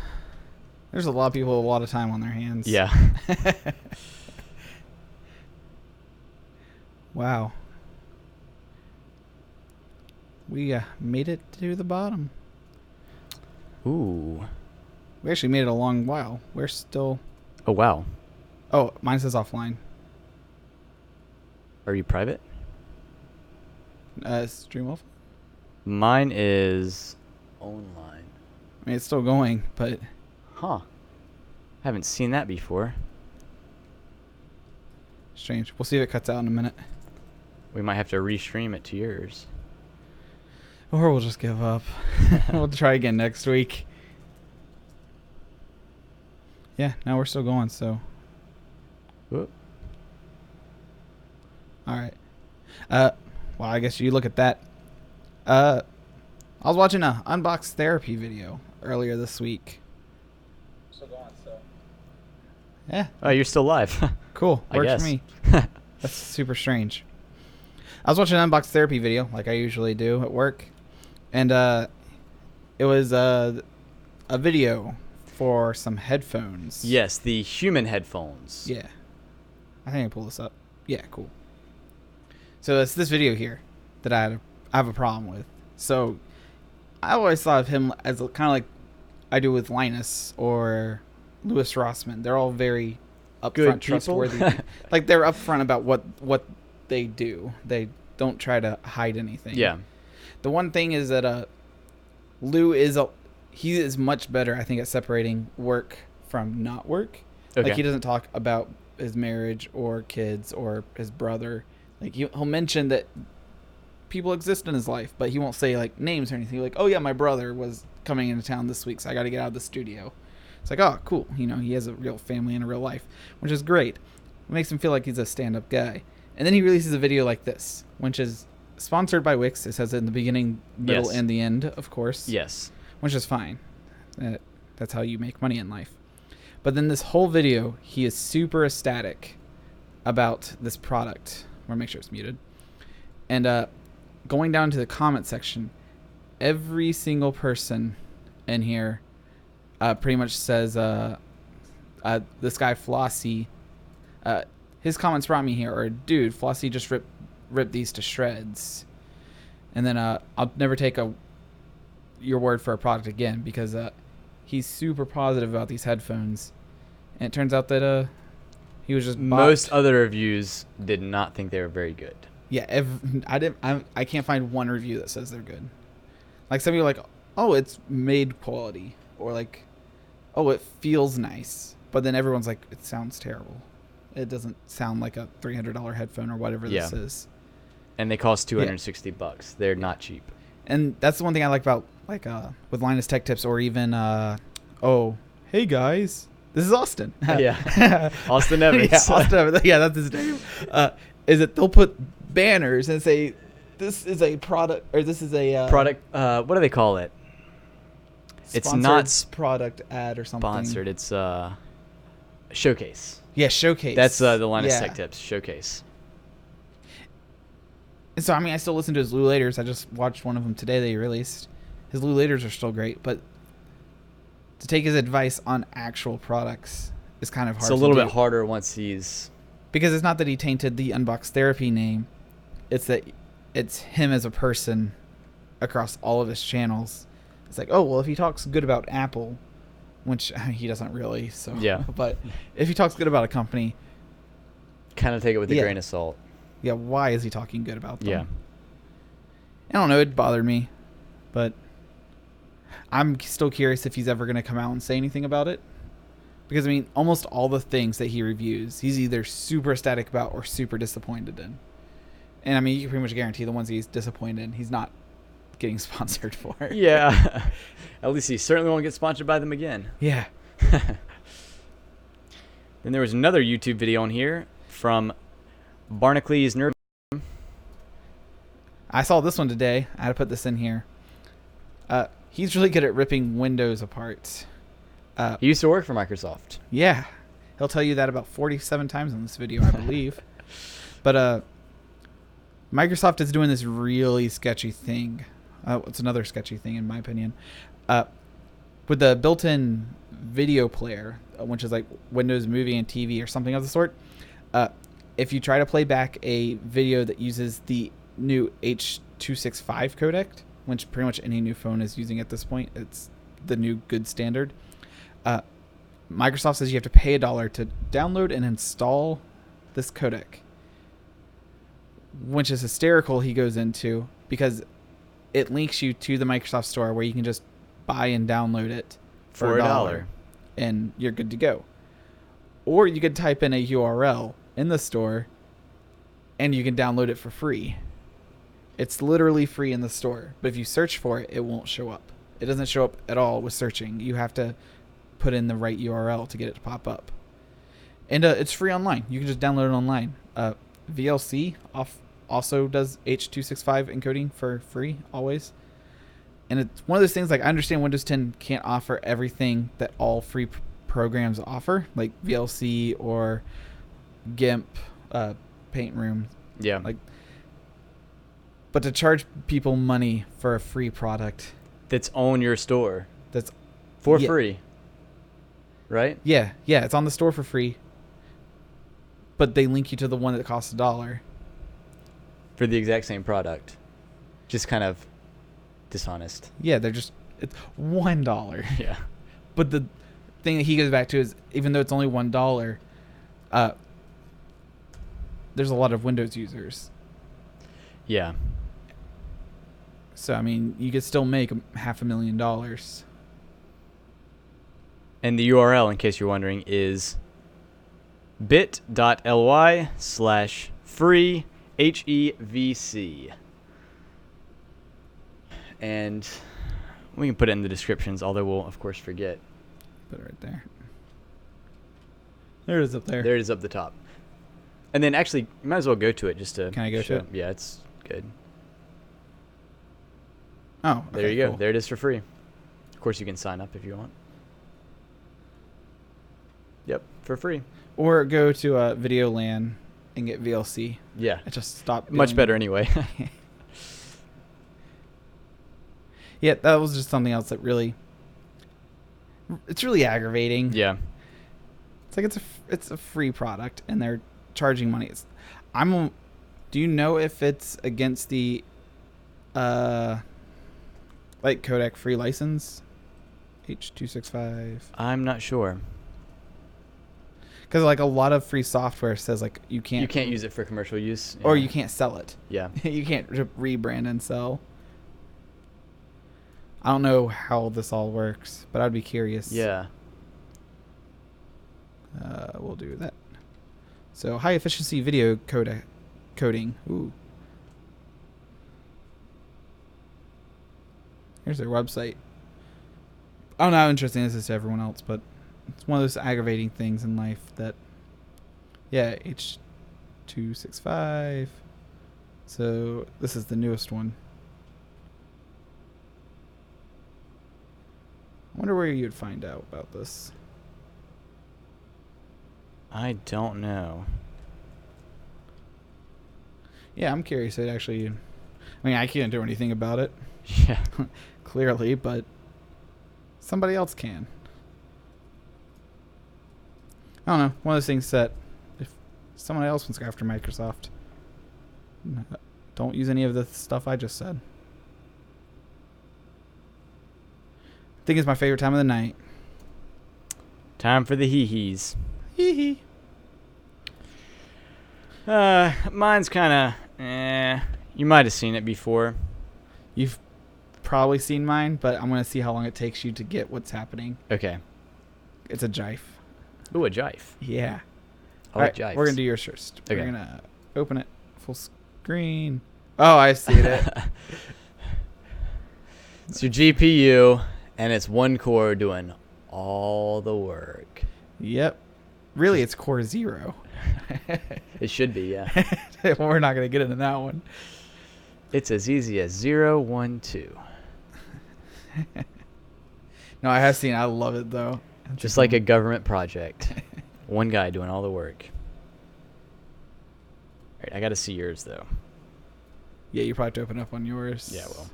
Speaker 2: There's a lot of people with a lot of time on their hands.
Speaker 1: Yeah.
Speaker 2: Wow. We made it to the bottom.
Speaker 1: Ooh.
Speaker 2: We actually made it a long while. We're still...
Speaker 1: Oh, wow.
Speaker 2: Oh, mine says offline.
Speaker 1: Are you private?
Speaker 2: Stream off?
Speaker 1: Mine is online.
Speaker 2: I mean, it's still going, but...
Speaker 1: Huh. Haven't seen that before.
Speaker 2: Strange. We'll see if it cuts out in a minute.
Speaker 1: We might have to restream it to yours.
Speaker 2: Or we'll just give up. We'll try again next week. Yeah, now we're still going, so...
Speaker 1: Whoop.
Speaker 2: All right. Well, I guess you look at that. I was watching a unbox therapy video earlier this week.
Speaker 3: Still going, so.
Speaker 2: Yeah.
Speaker 1: Oh, you're still live.
Speaker 2: Cool.
Speaker 1: I
Speaker 2: Works
Speaker 1: guess.
Speaker 2: for me. That's super strange. I was watching an unbox therapy video, like I usually do at work, and it was a video for some headphones.
Speaker 1: Yes, the human headphones.
Speaker 2: Yeah. I think I pull this up. Yeah, cool. So it's this video here that I have a problem with. So I always thought of him as kind of like I do with Linus or Louis Rossman. They're all very
Speaker 1: Good
Speaker 2: upfront,
Speaker 1: people.
Speaker 2: trustworthy. Like they're upfront about what they do. They don't try to hide anything.
Speaker 1: Yeah.
Speaker 2: The one thing is that Lou he is much better, I think, at separating work from not work.
Speaker 1: Okay.
Speaker 2: Like he doesn't talk about his marriage or kids or his brother. Like he'll mention that people exist in his life, but he won't say like names or anything. Like, oh yeah, my brother was coming into town this week, so I got to get out of the studio. It's like, oh, cool. You know, he has a real family and a real life, which is great. It makes him feel like he's a stand-up guy. And then he releases a video like this, which is sponsored by Wix. It says it in the beginning, middle,
Speaker 1: Yes.
Speaker 2: and the end, of course.
Speaker 1: Yes.
Speaker 2: Which is fine. That's how you make money in life. But then this whole video, he is super ecstatic about this product. I'm going to make sure it's muted. And going down to the comment section, every single person in here pretty much says, this guy Flossie, his comments brought me here, or dude, Flossie just ripped these to shreds. And then I'll never take your word for a product again, because he's super positive about these headphones. And it turns out that he was just
Speaker 1: Most other reviews did not think they were very good.
Speaker 2: Yeah, I can't find one review that says they're good. Like some people are like, oh, it's made quality, or like, oh, it feels nice. But then everyone's like, it sounds terrible. It doesn't sound like a $300 headphone or whatever this is.
Speaker 1: And they cost $260. They're not cheap.
Speaker 2: And that's the one thing I like about like with Linus Tech Tips, or even oh, hey guys, this is Austin.
Speaker 1: Yeah. Austin Evans.
Speaker 2: Yeah, Austin Evans. Yeah, that's his name. Is that they'll put banners and say this is a product, or this is a
Speaker 1: Product. What do they call it? It's not
Speaker 2: product ad or something.
Speaker 1: sponsored. It's showcase.
Speaker 2: Yeah, showcase.
Speaker 1: That's the Linus Tech Tips showcase.
Speaker 2: And so I mean, I still listen to his Lou Laters. I just watched one of them today that he released. His Lou Laters are still great, but to take his advice on actual products is kind of hard.
Speaker 1: It's a little bit harder once he's,
Speaker 2: because it's not that he tainted the Unbox Therapy name. It's that it's him as a person across all of his channels. It's like, oh, well, if he talks good about Apple, which he doesn't really, so
Speaker 1: Yeah.
Speaker 2: But if he talks good about a company,
Speaker 1: kind of take it with a
Speaker 2: Yeah.
Speaker 1: grain of salt.
Speaker 2: yeah, why is he talking good about them?
Speaker 1: Yeah.
Speaker 2: I don't know. It bothered me, but I'm still curious if he's ever going to come out and say anything about it. Because, I mean, almost all the things that he reviews, he's either super ecstatic about or super disappointed in. And, I mean, you can pretty much guarantee the ones he's disappointed in, he's not getting sponsored for.
Speaker 1: Yeah. At least he certainly won't get sponsored by them again.
Speaker 2: Yeah.
Speaker 1: Then there was another YouTube video on here from Barnacle Nerd.
Speaker 2: I saw this one today. I had to put this in here. He's really good at ripping windows apart.
Speaker 1: He used to work for Microsoft.
Speaker 2: Yeah. He'll tell you that about 47 times in this video, I believe. But Microsoft is doing this really sketchy thing. It's another sketchy thing, in my opinion. With the built-in video player, which is like Windows Movie and TV or something of the sort, if you try to play back a video that uses the new H.265 codec, which pretty much any new phone is using at this point, it's the new good standard. Microsoft says you have to pay $1 to download and install this codec, which is hysterical. He goes into, because it links you to the Microsoft Store where you can just buy and download it for $1, and you're good to go. Or you could type in a URL in the store and you can download it for free. It's literally free in the store, but if you search for it, it won't show up. It doesn't show up at all with searching. You have to put in the right URL to get it to pop up. And it's free online. You can just download it online. VLC also does H.265 encoding for free always. And it's one of those things, like, I understand Windows 10 can't offer everything that all free programs offer, like VLC or GIMP, Paint Room.
Speaker 1: Yeah.
Speaker 2: Like, but to charge people money for a free product
Speaker 1: That's on your store.
Speaker 2: that's
Speaker 1: For
Speaker 2: Yeah.
Speaker 1: free. Right?
Speaker 2: yeah, it's on the store for free. But they link you to the one that costs $1.
Speaker 1: For the exact same product. Just kind of dishonest.
Speaker 2: Yeah, it's $1.
Speaker 1: Yeah.
Speaker 2: But the thing that he goes back to is, even though it's only $1, there's a lot of Windows users.
Speaker 1: Yeah.
Speaker 2: So, I mean, you could still make $500,000.
Speaker 1: And the URL, in case you're wondering, is bit.ly/free HEVC. And we can put it in the descriptions, although we'll, of course, forget.
Speaker 2: Put it right there. There it is up there.
Speaker 1: There it is up the top. And then, actually, you might as well go to it just to
Speaker 2: Can I go to
Speaker 1: show.
Speaker 2: it?
Speaker 1: Yeah, it's good.
Speaker 2: Oh,
Speaker 1: There
Speaker 2: okay,
Speaker 1: you go.
Speaker 2: cool.
Speaker 1: There it is for free. Of course, you can sign up if you want. Yep, for free.
Speaker 2: Or go to Videoland and get VLC.
Speaker 1: Yeah.
Speaker 2: It just stopped.
Speaker 1: Much
Speaker 2: doing-
Speaker 1: better anyway.
Speaker 2: Yeah, that was just something else that really. It's really aggravating.
Speaker 1: Yeah.
Speaker 2: It's like it's a free product and they're charging money. Do you know if it's against the like codec free license H.265?
Speaker 1: I'm not sure.
Speaker 2: Because like a lot of free software says like you can't
Speaker 1: use it for commercial use.
Speaker 2: or
Speaker 1: Yeah.
Speaker 2: you can't sell it.
Speaker 1: Yeah.
Speaker 2: You can't rebrand and sell. I don't know how this all works, but I'd be curious.
Speaker 1: Yeah.
Speaker 2: We'll do that. So high efficiency video coding. Ooh. Here's their website. I don't know how interesting this is to everyone else, but it's one of those aggravating things in life that, yeah, H.265. So this is the newest one. I wonder where you'd find out about this.
Speaker 1: I don't know.
Speaker 2: Yeah, I'm curious. I mean, I can't do anything about it,
Speaker 1: Yeah.
Speaker 2: clearly, but somebody else can. I don't know. One of those things that if someone else wants to go after Microsoft, don't use any of the stuff I just said. I think it's my favorite time of the night.
Speaker 1: Time for the hee-hees.
Speaker 2: Hee hee.
Speaker 1: Mine's kind of, you might have seen it before.
Speaker 2: You've probably seen mine, but I'm going to see how long it takes you to get what's happening.
Speaker 1: Okay.
Speaker 2: It's a jife.
Speaker 1: Ooh, a jive.
Speaker 2: Yeah.
Speaker 1: I like jives.
Speaker 2: We're going to do yours first.
Speaker 1: Okay.
Speaker 2: We're going to open it full screen. Oh, I see it.
Speaker 1: It's your GPU, and it's one core doing all the work.
Speaker 2: Yep. Really, it's Core 0.
Speaker 1: It should be, yeah.
Speaker 2: We're not going to get into that one.
Speaker 1: It's as easy as 0, 1, 2.
Speaker 2: No, I have seen it. I love it, though.
Speaker 1: Just like a government project. One guy doing all the work. All right, I got to see yours, though.
Speaker 2: Yeah, you probably have to open up on yours.
Speaker 1: Yeah, well.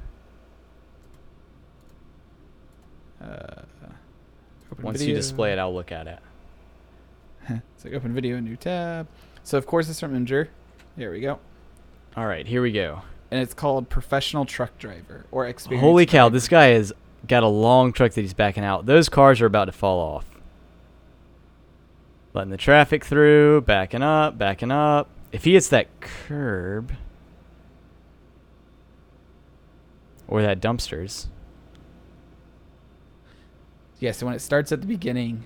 Speaker 2: Open
Speaker 1: Once
Speaker 2: video.
Speaker 1: you display it, I'll look at it.
Speaker 2: It's like open video, new tab. So, of course, it's from Imgur. There we go.
Speaker 1: All right, here we go.
Speaker 2: And it's called Professional Truck Driver or Experienced
Speaker 1: Holy cow,
Speaker 2: Driver.
Speaker 1: this guy has got a long truck that he's backing out. Those cars are about to fall off. Letting the traffic through, backing up, backing up. If he hits that curb or that dumpsters.
Speaker 2: Yeah, so when it starts at the beginning,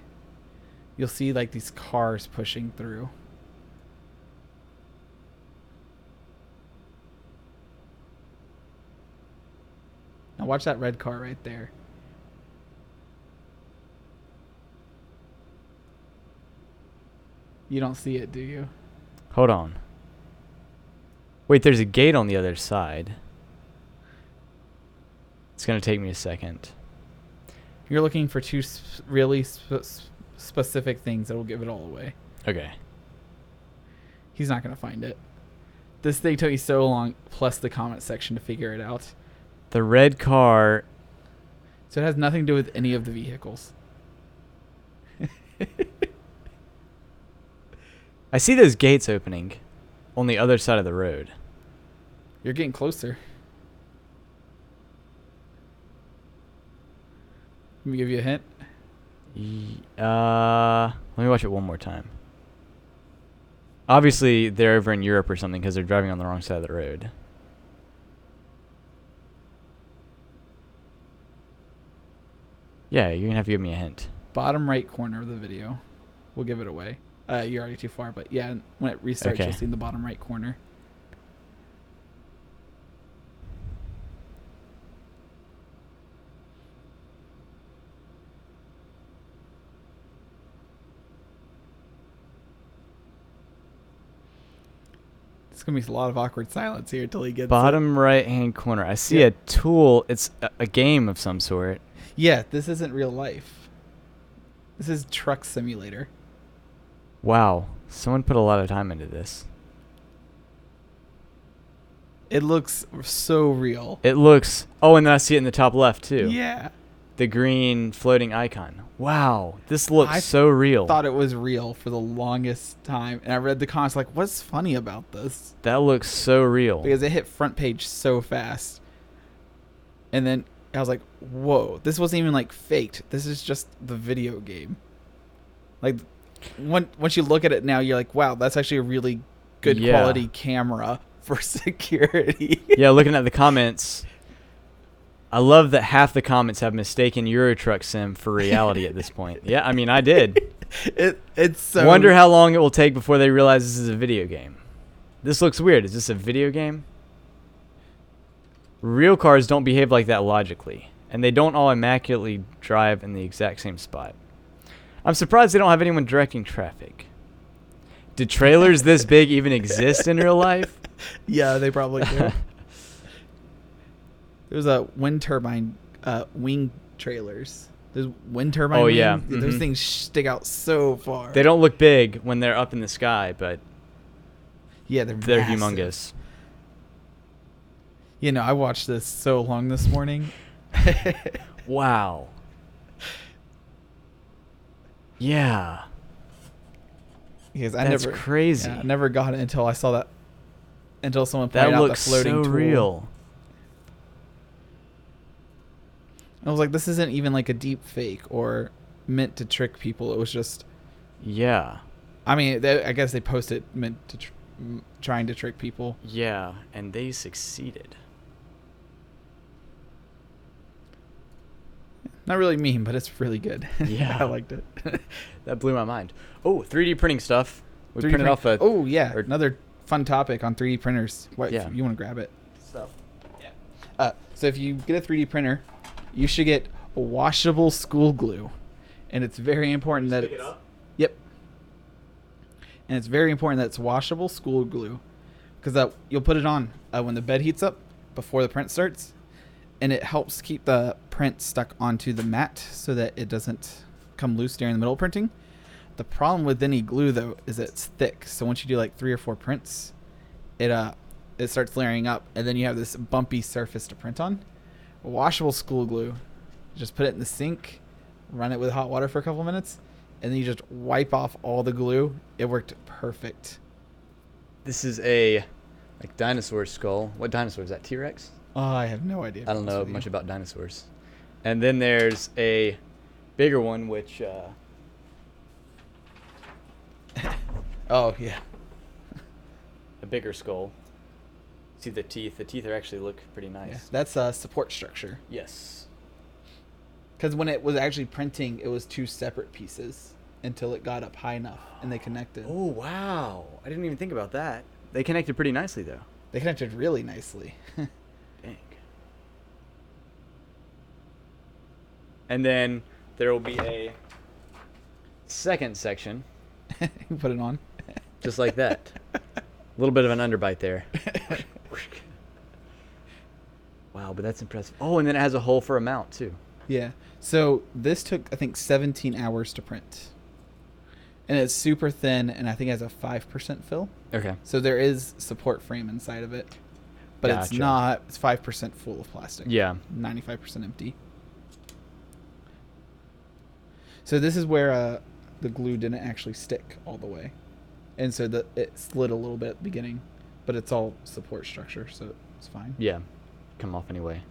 Speaker 2: you'll see like these cars pushing through. Now watch that red car right there. You don't see it, do you?
Speaker 1: Hold on. Wait, there's a gate on the other side. It's going to take me a second.
Speaker 2: You're looking for two really specific things that will give it all away.
Speaker 1: Okay.
Speaker 2: He's not going to find it. This thing took you so long, plus the comment section, to figure it out.
Speaker 1: The red car.
Speaker 2: So it has nothing to do with any of the vehicles.
Speaker 1: I see those gates opening on the other side of the road.
Speaker 2: You're getting closer. Let me give you a hint.
Speaker 1: Let me watch it one more time. Obviously, they're over in Europe or something because they're driving on the wrong side of the road. Yeah, you're going to have to give me a hint.
Speaker 2: Bottom right corner of the video. We'll give it away. You're already too far, but yeah, when it restarts,
Speaker 1: Okay.
Speaker 2: you'll see in the bottom right corner. It's going to be a lot of awkward silence here until he gets
Speaker 1: Bottom right-hand corner. I see a tool. It's a game of some sort.
Speaker 2: Yeah, this isn't real life. This is Truck Simulator.
Speaker 1: Wow. Someone put a lot of time into this.
Speaker 2: It looks so real.
Speaker 1: It looks... Oh, and then I see it in the top left, too.
Speaker 2: Yeah.
Speaker 1: The green floating icon. Wow. This looks
Speaker 2: I
Speaker 1: so real.
Speaker 2: Thought it was real for the longest time. And I read the comments like, what's funny about this?
Speaker 1: That looks so real.
Speaker 2: Because it hit front page so fast. And then I was like, whoa, this wasn't even like faked. This is just the video game. Like, once you look at it now, you're like, wow, that's actually a really good quality camera for security.
Speaker 1: Yeah, looking at the comments, I love that half the comments have mistaken Euro Truck Sim for reality at this point. Yeah, I mean, I did.
Speaker 2: It's so...
Speaker 1: Wonder how long it will take before they realize this is a video game. This looks weird. Is this a video game? Real cars don't behave like that logically, and they don't all immaculately drive in the exact same spot. I'm surprised they don't have anyone directing traffic. Do trailers this big even exist in real life?
Speaker 2: Yeah, they probably do. There's a wind turbine wing trailers. There's wind turbine
Speaker 1: Oh,
Speaker 2: wings.
Speaker 1: yeah.
Speaker 2: Those
Speaker 1: Mhm.
Speaker 2: things stick out so far.
Speaker 1: They don't look big when they're up in the sky, but
Speaker 2: Yeah,
Speaker 1: they're
Speaker 2: massive.
Speaker 1: humongous.
Speaker 2: You know, I watched this so long this morning.
Speaker 1: Wow. Yeah.
Speaker 2: Because
Speaker 1: That's crazy.
Speaker 2: I never got it until I saw that. Until someone
Speaker 1: That
Speaker 2: pointed out the
Speaker 1: looks
Speaker 2: floating
Speaker 1: so
Speaker 2: tool.
Speaker 1: real.
Speaker 2: I was like, this isn't even like a deep fake or meant to trick people. It was just...
Speaker 1: Yeah.
Speaker 2: I mean, I guess they posted meant to trying to trick people.
Speaker 1: Yeah, and they succeeded.
Speaker 2: Not really mean, but it's really good.
Speaker 1: Yeah.
Speaker 2: I liked it.
Speaker 1: That blew my mind. Oh, 3D printing stuff. We
Speaker 2: 3D
Speaker 1: printed off a...
Speaker 2: Oh, yeah.
Speaker 1: or-
Speaker 2: Another fun topic on 3D printers. What,
Speaker 1: Yeah.
Speaker 2: if you want to grab it?
Speaker 1: stuff.
Speaker 2: Yeah. So if you get a 3D printer, you should get washable school glue. And it's very important that it's... Yep. And it's very important that it's washable school glue. Because you'll put it on when the bed heats up before the print starts. And it helps keep the print stuck onto the mat so that it doesn't come loose during the middle printing. The problem with any glue, though, is that it's thick. So once you do like 3 or 4 prints, it starts layering up. And then you have this bumpy surface to print on. Washable school glue. Just put it in the sink, run it with hot water for a couple minutes, and then you just wipe off all the glue. It worked perfect.
Speaker 1: This is a dinosaur skull. What dinosaur is that? T-Rex?
Speaker 2: Oh, I have no idea.
Speaker 1: I don't know much about dinosaurs. And then there's a bigger one, which...
Speaker 2: Oh, yeah.
Speaker 1: a bigger skull. See the teeth. The teeth actually look pretty nice.
Speaker 2: Yeah, that's a support structure.
Speaker 1: Yes.
Speaker 2: Because when it was actually printing, it was 2 separate pieces until it got up high enough and they connected.
Speaker 1: Oh, wow. I didn't even think about that. They connected pretty nicely, though.
Speaker 2: They connected really nicely.
Speaker 1: Dang. And then there will be a second section,
Speaker 2: You put it on.
Speaker 1: just like that. A little bit of an underbite there. Wow, but that's impressive. Oh, and then it has a hole for a mount, too.
Speaker 2: Yeah. So this took, I think, 17 hours to print. And it's super thin, and I think it has a 5% fill.
Speaker 1: Okay.
Speaker 2: So there is support frame inside of it. But it's
Speaker 1: Gotcha.
Speaker 2: not, it's 5% full of plastic.
Speaker 1: Yeah.
Speaker 2: 95% empty. So this is where the glue didn't actually stick all the way. And so it slid a little bit at the beginning. But it's all support structure, so it's fine.
Speaker 1: Yeah. Come off anyway.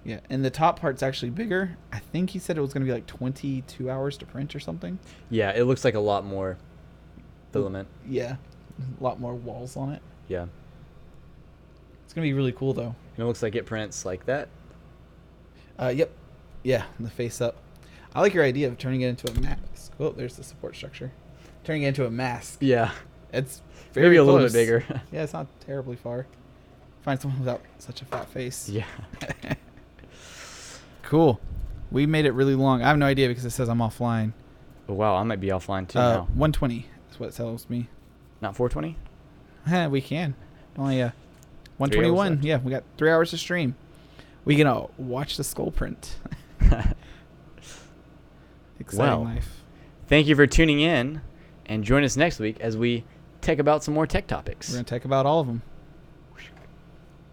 Speaker 2: Yeah, and the top part's actually bigger. I think he said it was going to be like 22 hours to print or something.
Speaker 1: Yeah, it looks like a lot more filament.
Speaker 2: Yeah, a lot more walls on it.
Speaker 1: Yeah.
Speaker 2: It's going to be really cool, though.
Speaker 1: And it looks like it prints like that.
Speaker 2: Yep. Yeah, the face up. I like your idea of turning it into a mask. Oh, there's the support structure. Turning it into a mask.
Speaker 1: Yeah.
Speaker 2: It's very
Speaker 1: Maybe a little
Speaker 2: close.
Speaker 1: bit bigger.
Speaker 2: Yeah, it's not terribly far. Find someone without such a fat face.
Speaker 1: Yeah.
Speaker 2: Cool. We made it really long. I have no idea because it says I'm offline.
Speaker 1: Oh, wow, I might be offline too now.
Speaker 2: 120 is what it tells me.
Speaker 1: Not 420?
Speaker 2: We can. Only
Speaker 1: 3 hours
Speaker 2: 121.
Speaker 1: left.
Speaker 2: Yeah, we got 3 hours to stream. We can watch the skull print. Exciting
Speaker 1: Well,
Speaker 2: life.
Speaker 1: Thank you for tuning in, and join us next week as we tech about some more tech topics.
Speaker 2: We're going to talk about all of them.